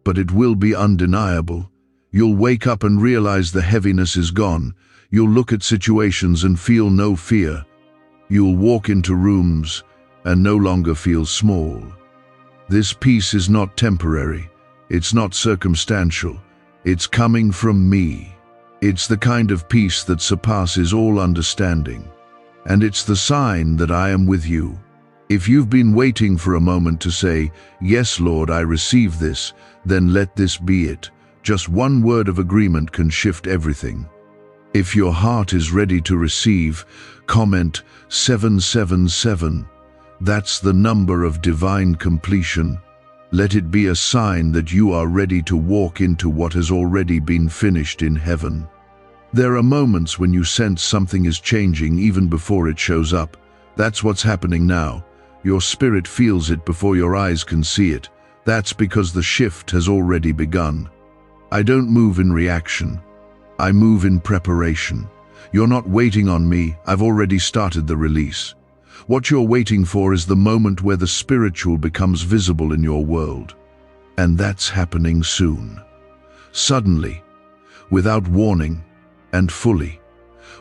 but it will be undeniable. You'll wake up and realize the heaviness is gone. You'll look at situations and feel no fear. You'll walk into rooms and no longer feel small. This peace is not temporary. It's not circumstantial. It's coming from me. It's the kind of peace that surpasses all understanding. And it's the sign that I am with you. If you've been waiting for a moment to say, "Yes, Lord, I receive this," then let this be it. Just one word of agreement can shift everything. If your heart is ready to receive, comment 777. That's the number of divine completion. Let it be a sign that you are ready to walk into what has already been finished in heaven. There are moments when you sense something is changing even before it shows up. That's what's happening now. Your spirit feels it before your eyes can see it. That's because the shift has already begun. I don't move in reaction. I move in preparation. You're not waiting on me. I've already started the release. What you're waiting for is the moment where the spiritual becomes visible in your world. And that's happening soon. Suddenly, without warning, and fully.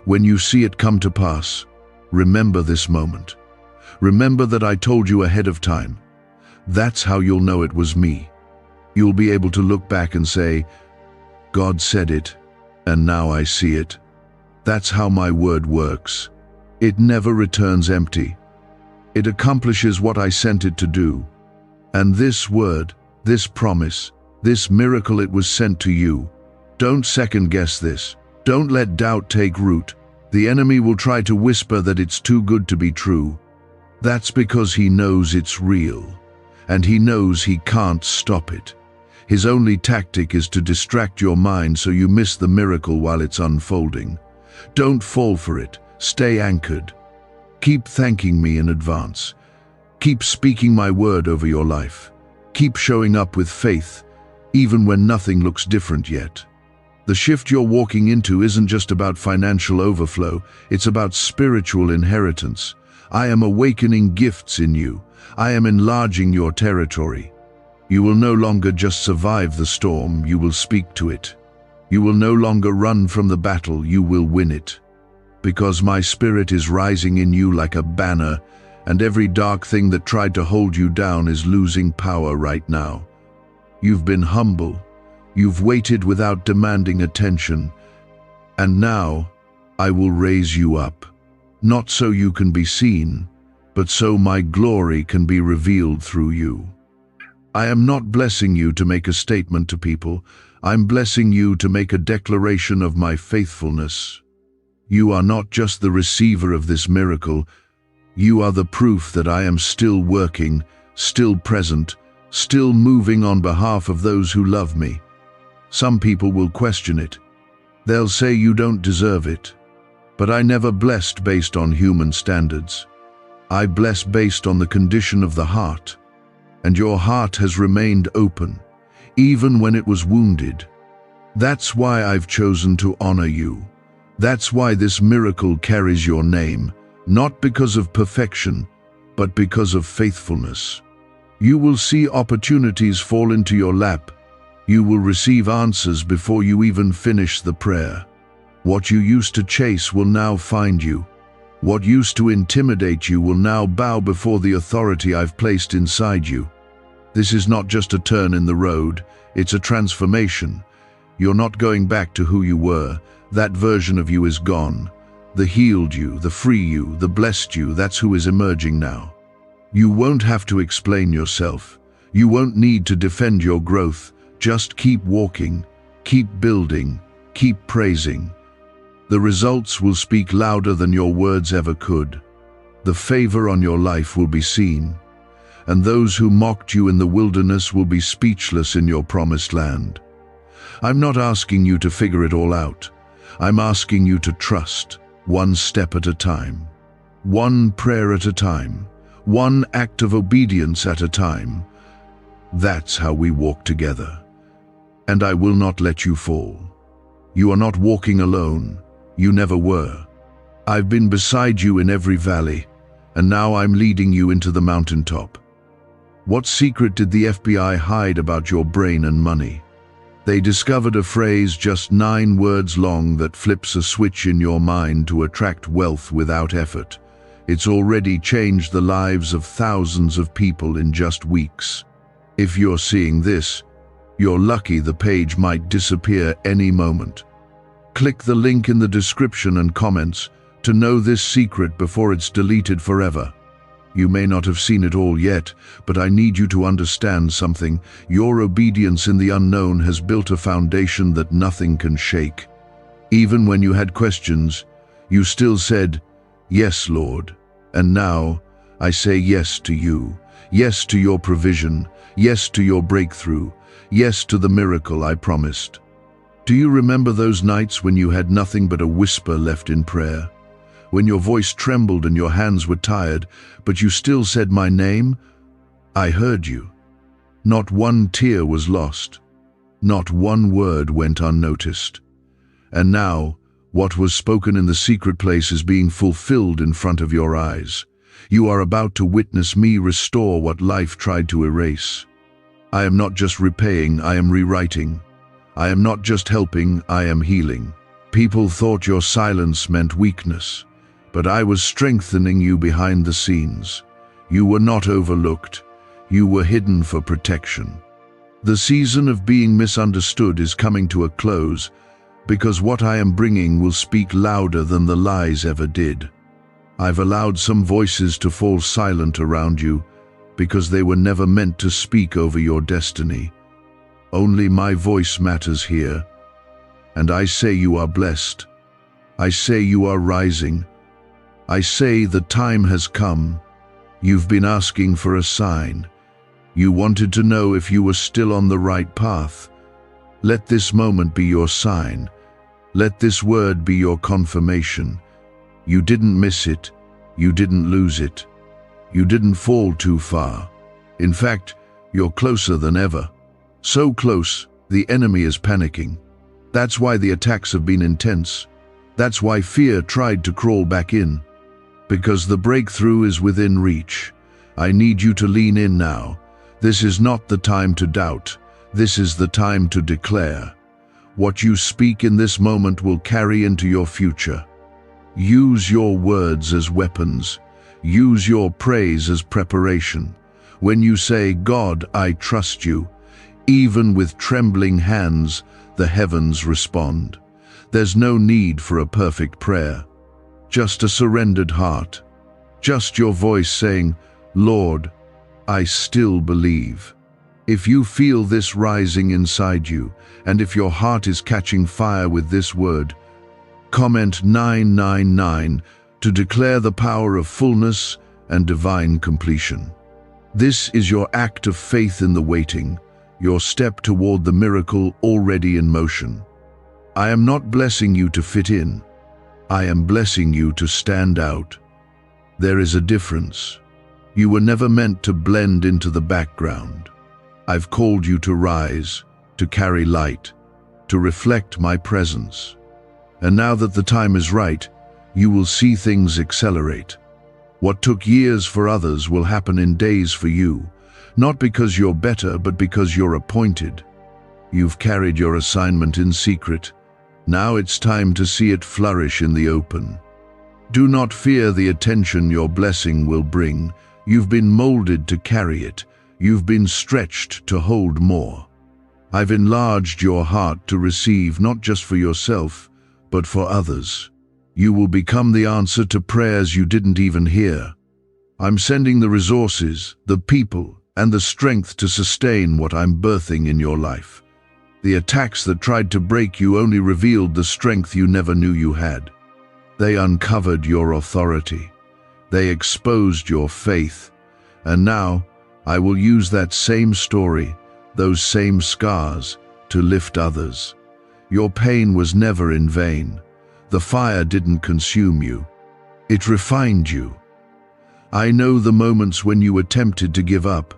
When you see it come to pass, remember this moment. Remember that I told you ahead of time. That's how you'll know it was me. You'll be able to look back and say, God said it, and now I see it. That's how my word works. It never returns empty. It accomplishes what I sent it to do. And this word, this promise, this miracle, it was sent to you. Don't second guess this. Don't let doubt take root. The enemy will try to whisper that it's too good to be true. That's because he knows it's real, and he knows he can't stop it. His only tactic is to distract your mind so you miss the miracle while it's unfolding. Don't fall for it. Stay anchored. Keep thanking me in advance. Keep speaking my word over your life. Keep showing up with faith, even when nothing looks different yet. The shift you're walking into isn't just about financial overflow, it's about spiritual inheritance. I am awakening gifts in you. I am enlarging your territory. You will no longer just survive the storm, you will speak to it. You will no longer run from the battle, you will win it. Because my spirit is rising in you like a banner, and every dark thing that tried to hold you down is losing power right now. You've been humble. You've waited without demanding attention, and now I will raise you up, not so you can be seen, but so my glory can be revealed through you. I am not blessing you to make a statement to people. I'm blessing you to make a declaration of my faithfulness. You are not just the receiver of this miracle. You are the proof that I am still working, still present, still moving on behalf of those who love me. Some people will question it. They'll say you don't deserve it. But I never blessed based on human standards. I bless based on the condition of the heart. And your heart has remained open, even when it was wounded. That's why I've chosen to honor you. That's why this miracle carries your name, not because of perfection, but because of faithfulness. You will see opportunities fall into your lap. You will receive answers before you even finish the prayer. What you used to chase will now find you. What used to intimidate you will now bow before the authority I've placed inside you. This is not just a turn in the road, it's a transformation. You're not going back to who you were. That version of you is gone. The healed you, the free you, the blessed you, that's who is emerging now. You won't have to explain yourself. You won't need to defend your growth. Just keep walking, keep building, keep praising. The results will speak louder than your words ever could. The favor on your life will be seen, and those who mocked you in the wilderness will be speechless in your promised land. I'm not asking you to figure it all out. I'm asking you to trust, one step at a time, one prayer at a time, one act of obedience at a time. That's how we walk together. And I will not let you fall. You are not walking alone. You never were. I've been beside you in every valley, and now I'm leading you into the mountaintop. What secret did the FBI hide about your brain and money? They discovered a phrase just 9 words long that flips a switch in your mind to attract wealth without effort. It's already changed the lives of thousands of people in just weeks. If you're seeing this, you're lucky. The page might disappear any moment. Click the link in the description and comments to know this secret before it's deleted forever. You may not have seen it all yet, but I need you to understand something. Your obedience in the unknown has built a foundation that nothing can shake. Even when you had questions, you still said, "Yes, Lord." And now, I say yes to you, yes to your provision, yes to your breakthrough, yes to the miracle I promised. Do you remember those nights when you had nothing but a whisper left in prayer? When your voice trembled and your hands were tired, but you still said my name? I heard you. Not one tear was lost. Not one word went unnoticed. And now, what was spoken in the secret place is being fulfilled in front of your eyes. You are about to witness me restore what life tried to erase. I am not just repaying, I am rewriting. I am not just helping, I am healing. People thought your silence meant weakness, but I was strengthening you behind the scenes. You were not overlooked. You were hidden for protection. The season of being misunderstood is coming to a close, because what I am bringing will speak louder than the lies ever did. I've allowed some voices to fall silent around you, because they were never meant to speak over your destiny. Only my voice matters here, and I say you are blessed. I say you are rising. I say the time has come. You've been asking for a sign. You wanted to know if you were still on the right path. Let this moment be your sign. Let this word be your confirmation. You didn't miss it. You didn't lose it. You didn't fall too far. In fact, you're closer than ever. So close, the enemy is panicking. That's why the attacks have been intense. That's why fear tried to crawl back in. Because the breakthrough is within reach. I need you to lean in now. This is not the time to doubt. This is the time to declare. What you speak in this moment will carry into your future. Use your words as weapons. Use your praise as preparation. When you say, God, I trust you, even with trembling hands, the heavens respond. There's no need for a perfect prayer. Just a surrendered heart. Just your voice saying, Lord, I still believe. If you feel this rising inside you, and if your heart is catching fire with this word, comment 999 to declare the power of fullness and divine completion. This is your act of faith in the waiting, your step toward the miracle already in motion. I am not blessing you to fit in. I am blessing you to stand out. There is a difference. You were never meant to blend into the background. I've called you to rise, to carry light, to reflect my presence. And now that the time is right, you will see things accelerate. What took years for others will happen in days for you, not because you're better, but because you're appointed. You've carried your assignment in secret. Now it's time to see it flourish in the open. Do not fear the attention your blessing will bring. You've been molded to carry it. You've been stretched to hold more. I've enlarged your heart to receive not just for yourself, but for others. You will become the answer to prayers you didn't even hear. I'm sending the resources, the people, and the strength to sustain what I'm birthing in your life. The attacks that tried to break you only revealed the strength you never knew you had. They uncovered your authority. They exposed your faith. And now, I will use that same story, those same scars, to lift others. Your pain was never in vain. The fire didn't consume you. It refined you. I know the moments when you were tempted to give up,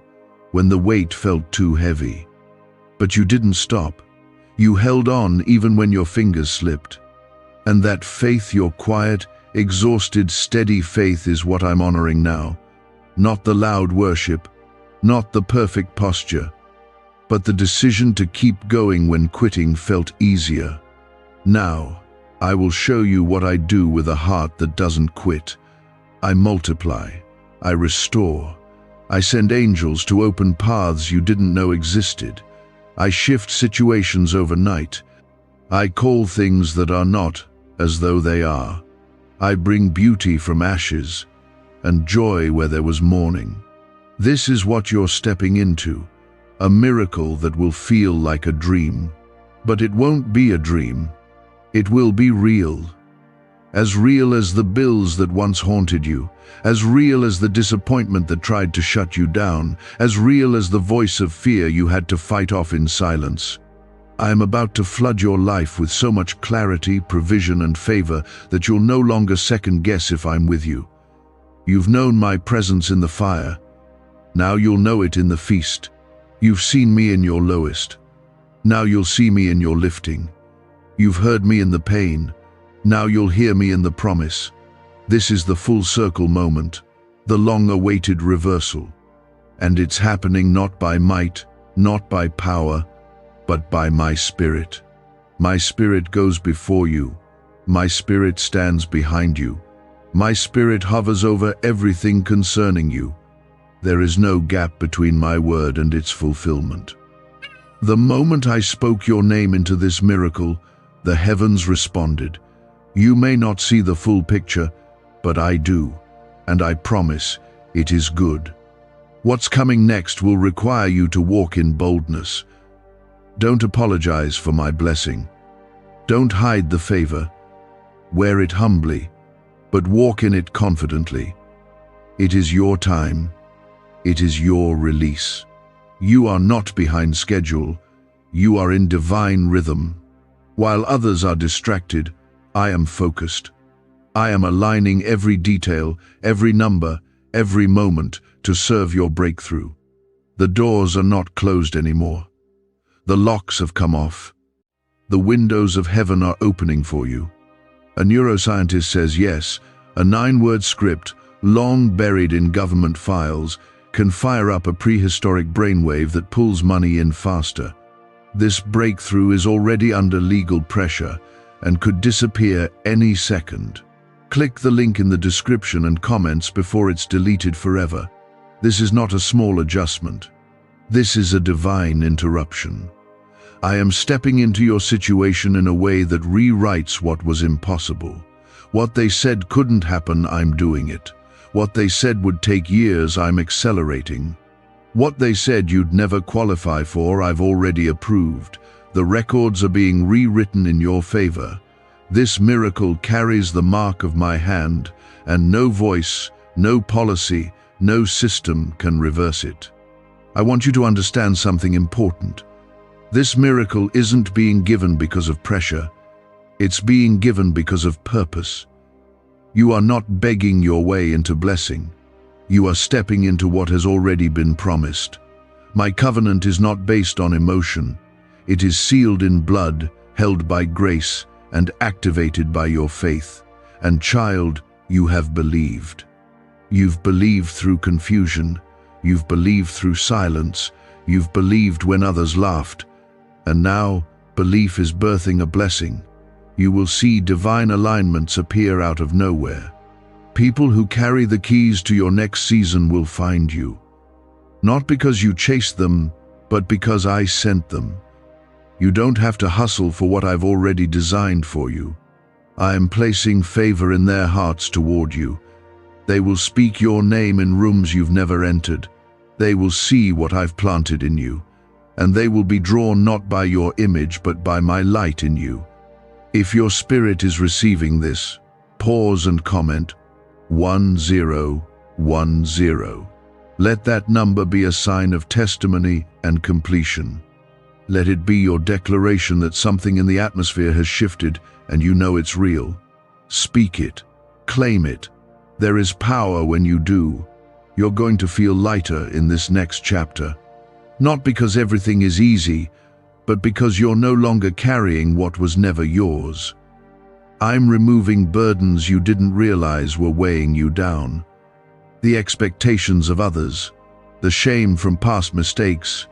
when the weight felt too heavy. But you didn't stop. You held on even when your fingers slipped. And that faith, your quiet, exhausted, steady faith, is what I'm honoring now. Not the loud worship, not the perfect posture, but the decision to keep going when quitting felt easier. Now, I will show you what I do with a heart that doesn't quit. I multiply. I restore. I send angels to open paths you didn't know existed. I shift situations overnight. I call things that are not as though they are. I bring beauty from ashes and joy where there was mourning. This is what you're stepping into, a miracle that will feel like a dream. But it won't be a dream. It will be real. as real as the bills that once haunted you, as real as the disappointment that tried to shut you down, as real as the voice of fear you had to fight off in silence. I am about to flood your life with so much clarity, provision, and favor that you'll no longer second-guess if I'm with you. You've known my presence in the fire. Now you'll know it in the feast. You've seen me in your lowest. Now you'll see me in your lifting. You've heard me in the pain. Now you'll hear me in the promise. This is the full circle moment, the long-awaited reversal. And it's happening not by might, not by power, but by my Spirit. My Spirit goes before you. My Spirit stands behind you. My Spirit hovers over everything concerning you. There is no gap between my word and its fulfillment. The moment I spoke your name into this miracle, the heavens responded. You may not see the full picture, but I do, and I promise it is good. What's coming next will require you to walk in boldness. Don't apologize for my blessing. Don't hide the favor. Wear it humbly, but walk in it confidently. It is your time. It is your release. You are not behind schedule. You are in divine rhythm. While others are distracted, I am focused. I am aligning every detail, every number, every moment to serve your breakthrough. The doors are not closed anymore. The locks have come off. The windows of heaven are opening for you. A neuroscientist says yes, a 9-word script, long buried in government files, can fire up a prehistoric brainwave that pulls money in faster. This breakthrough is already under legal pressure and could disappear any second. Click the link in the description and comments before it's deleted forever. This is not a small adjustment. This is a divine interruption. I am stepping into your situation in a way that rewrites what was impossible. What they said couldn't happen, I'm doing it. What they said would take years, I'm accelerating. What they said you'd never qualify for, I've already approved. The records are being rewritten in your favor. This miracle carries the mark of my hand, and no voice, no policy, no system can reverse it. I want you to understand something important. This miracle isn't being given because of pressure. It's being given because of purpose. You are not begging your way into blessing. You are stepping into what has already been promised. My covenant is not based on emotion. It is sealed in blood, held by grace, and activated by your faith. And child, you have believed. You've believed through confusion. You've believed through silence. You've believed when others laughed. And now, belief is birthing a blessing. You will see divine alignments appear out of nowhere. People who carry the keys to your next season will find you. Not because you chased them, but because I sent them. You don't have to hustle for what I've already designed for you. I am placing favor in their hearts toward you. They will speak your name in rooms you've never entered. They will see what I've planted in you. And they will be drawn not by your image, but by my light in you. If your spirit is receiving this, pause and comment 1010. Let that number be a sign of testimony and completion. Let it be your declaration that something in the atmosphere has shifted and you know it's real. Speak it. Claim it. There is power when you do. You're going to feel lighter in this next chapter. Not because everything is easy, but because you're no longer carrying what was never yours. I'm removing burdens you didn't realize were weighing you down. The expectations of others, the shame from past mistakes,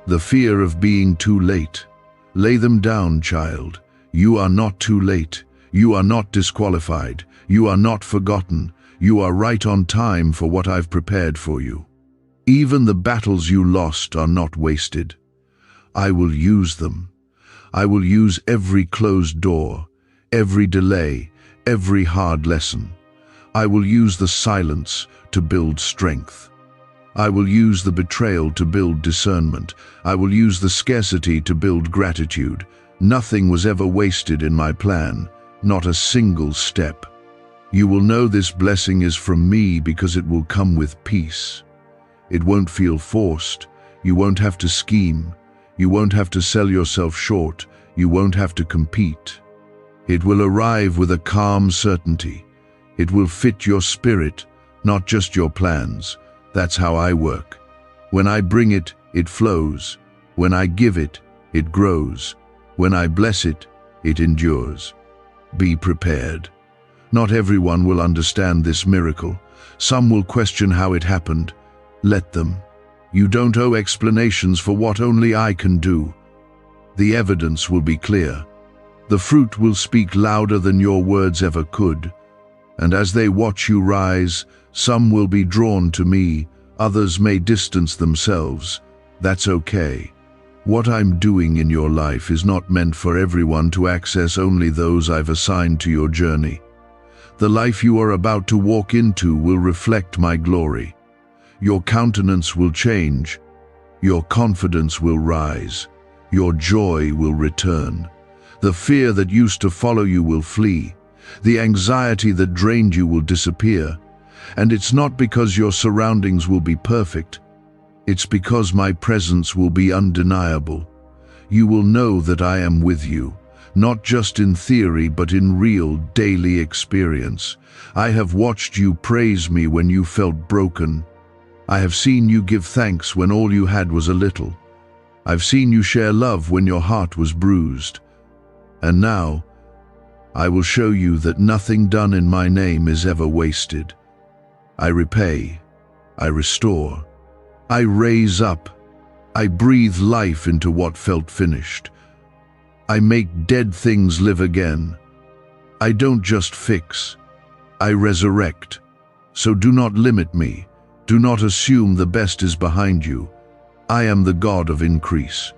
the fear of being too late. Lay them down, child. You are not too late. You are not disqualified. You are not forgotten. You are right on time for what I've prepared for you. Even the battles you lost are not wasted. I will use them. I will use every closed door, every delay, every hard lesson. I will use the silence to build strength. I will use the betrayal to build discernment. I will use the scarcity to build gratitude. Nothing was ever wasted in my plan. not a single step. You will know this blessing is from me because it will come with peace. It won't feel forced. You won't have to scheme. You won't have to sell yourself short. You won't have to compete. It will arrive with a calm certainty. It will fit your spirit, not just your plans. That's how I work. When I bring it, it flows. When I give it, it grows. When I bless it, it endures. Be prepared. Not everyone will understand this miracle. Some will question how it happened. Let them. You don't owe explanations for what only I can do. The evidence will be clear. The fruit will speak louder than your words ever could. And as they watch you rise, some will be drawn to me, others may distance themselves. That's okay. What I'm doing in your life is not meant for everyone to access, only those I've assigned to your journey. The life you are about to walk into will reflect my glory. Your countenance will change. Your confidence will rise. Your joy will return. The fear that used to follow you will flee. The anxiety that drained you will disappear. And it's not because your surroundings will be perfect. It's because my presence will be undeniable. You will know that I am with you, not just in theory but in real daily experience. I have watched you praise me when you felt broken. I have seen you give thanks when all you had was a little. I've seen you share love when your heart was bruised. And now, I will show you that nothing done in my name is ever wasted. I repay, I restore, I raise up, I breathe life into what felt finished. I make dead things live again. I don't just fix, I resurrect. So do not limit me. Do not assume the best is behind you. I am the God of increase.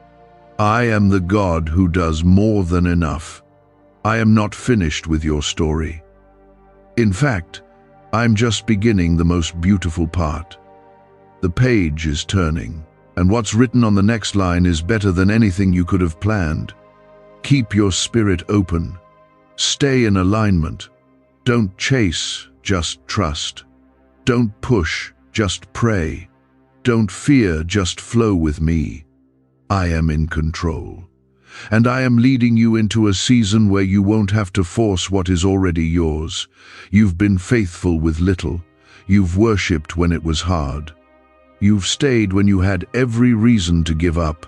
I am the God who does more than enough. I am not finished with your story. In fact, I'm just beginning the most beautiful part. The page is turning, and what's written on the next line is better than anything you could have planned. Keep your spirit open. Stay in alignment. Don't chase, just trust. Don't push, just pray. Don't fear, just flow with me. I am in control. And I am leading you into a season where you won't have to force what is already yours. You've been faithful with little. You've worshipped when it was hard. You've stayed when you had every reason to give up.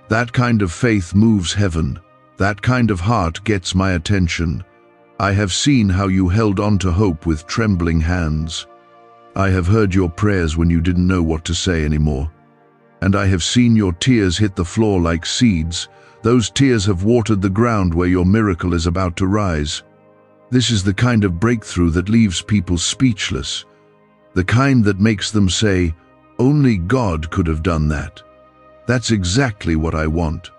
That kind of faith moves heaven. That kind of heart gets my attention. I have seen how you held on to hope with trembling hands. I have heard your prayers when you didn't know what to say anymore. And I have seen your tears hit the floor like seeds. Those tears have watered the ground where your miracle is about to rise. This is the kind of breakthrough that leaves people speechless. The kind that makes them say, only God could have done that. That's exactly what I want.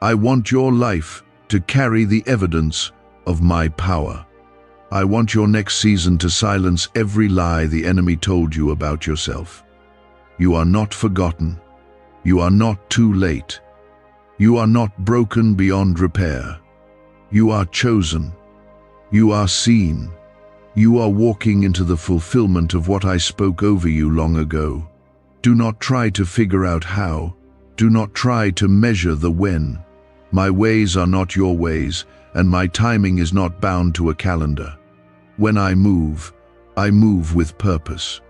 I want your life to carry the evidence of my power. I want your next season to silence every lie the enemy told you about yourself. You are not forgotten. You are not too late. You are not broken beyond repair. You are chosen. You are seen. You are walking into the fulfillment of what I spoke over you long ago. Do not try to figure out how. Do not try to measure the when. My ways are not your ways, and my timing is not bound to a calendar. When I move with purpose.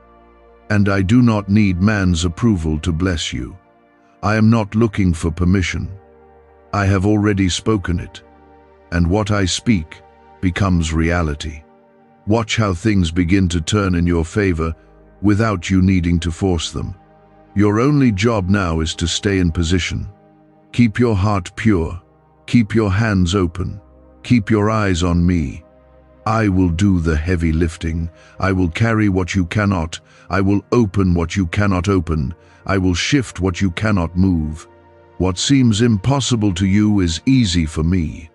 And I do not need man's approval to bless you. I am not looking for permission. I have already spoken it, and what I speak becomes reality. Watch how things begin to turn in your favor without you needing to force them. Your only job now is to stay in position. Keep your heart pure. Keep your hands open. Keep your eyes on me. I will do the heavy lifting. I will carry what you cannot. I will open what you cannot open. I will shift what you cannot move. What seems impossible to you is easy for me.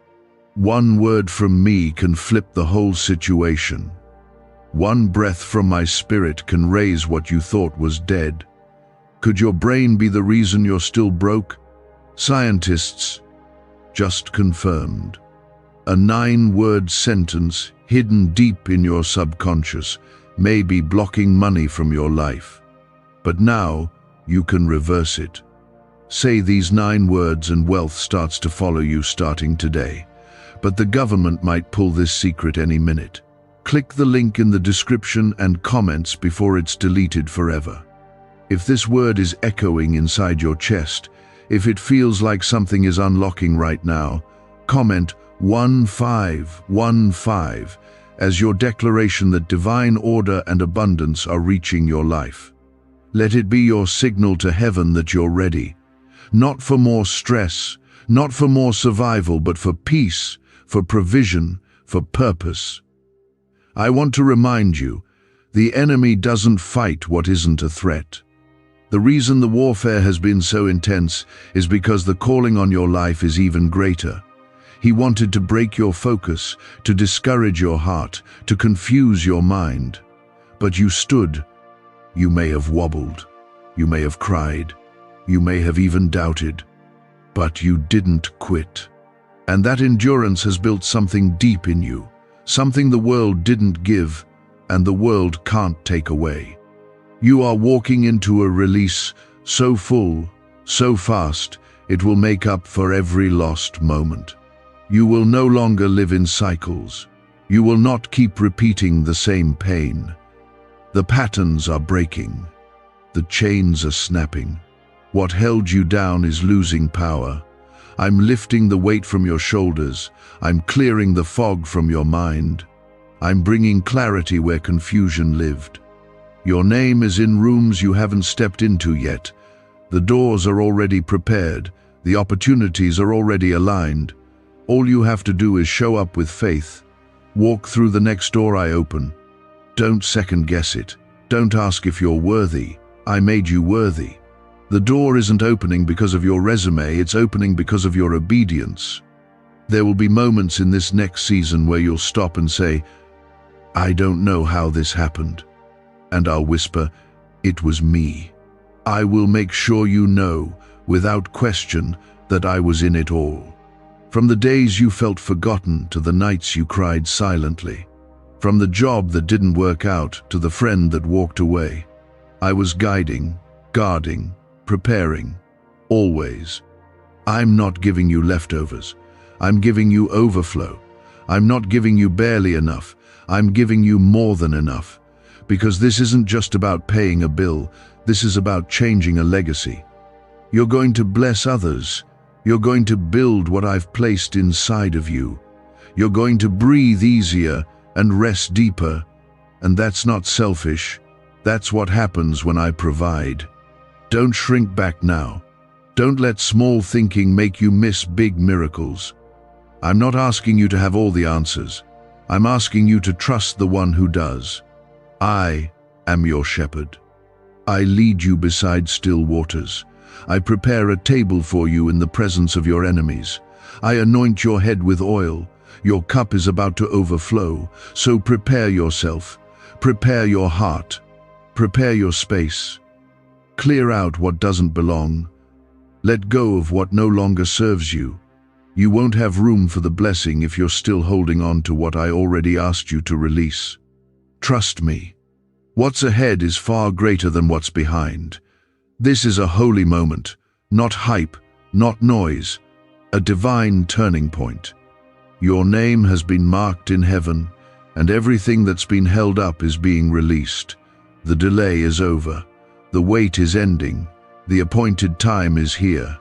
One word from me can flip the whole situation. One breath from my spirit can raise what you thought was dead. Could your brain be the reason you're still broke? Scientists just confirmed. A 9-word sentence hidden deep in your subconscious may be blocking money from your life. But now you can reverse it. Say these 9 words and wealth starts to follow you starting today. But the government might pull this secret any minute. Click the link in the description and comments before it's deleted forever. If this word is echoing inside your chest, if it feels like something is unlocking right now, comment 1515 as your declaration that divine order and abundance are reaching your life. Let it be your signal to heaven that you're ready. Not for more stress, not for more survival, but for peace, for provision, for purpose. I want to remind you, the enemy doesn't fight what isn't a threat. The reason the warfare has been so intense is because the calling on your life is even greater. He wanted to break your focus, to discourage your heart, to confuse your mind. But you stood. You may have wobbled. You may have cried. You may have even doubted. But you didn't quit. And that endurance has built something deep in you, something the world didn't give and the world can't take away. You are walking into a release so full, so fast, it will make up for every lost moment. You will no longer live in cycles. You will not keep repeating the same pain. The patterns are breaking. The chains are snapping. What held you down is losing power. I'm lifting the weight from your shoulders. I'm clearing the fog from your mind. I'm bringing clarity where confusion lived. Your name is in rooms you haven't stepped into yet. The doors are already prepared. The opportunities are already aligned. All you have to do is show up with faith. Walk through the next door I open. Don't second-guess it. Don't ask if you're worthy. I made you worthy. The door isn't opening because of your resume, it's opening because of your obedience. There will be moments in this next season where you'll stop and say, I don't know how this happened. And I'll whisper, it was me. I will make sure you know, without question, that I was in it all. From the days you felt forgotten to the nights you cried silently. From the job that didn't work out to the friend that walked away. I was guiding, guarding, preparing, always. I'm not giving you leftovers. I'm giving you overflow. I'm not giving you barely enough. I'm giving you more than enough. Because this isn't just about paying a bill, this is about changing a legacy. You're going to bless others. You're going to build what I've placed inside of you. You're going to breathe easier and rest deeper. And that's not selfish. That's what happens when I provide. Don't shrink back now. Don't let small thinking make you miss big miracles. I'm not asking you to have all the answers. I'm asking you to trust the one who does. I am your shepherd. I lead you beside still waters. I prepare a table for you in the presence of your enemies. I anoint your head with oil. Your cup is about to overflow, so prepare yourself. Prepare your heart. Prepare your space. Clear out what doesn't belong. Let go of what no longer serves you. You won't have room for the blessing if you're still holding on to what I already asked you to release. Trust me. What's ahead is far greater than what's behind. This is a holy moment, not hype, not noise, a divine turning point. Your name has been marked in heaven, and everything that's been held up is being released. The delay is over. The wait is ending. The appointed time is here.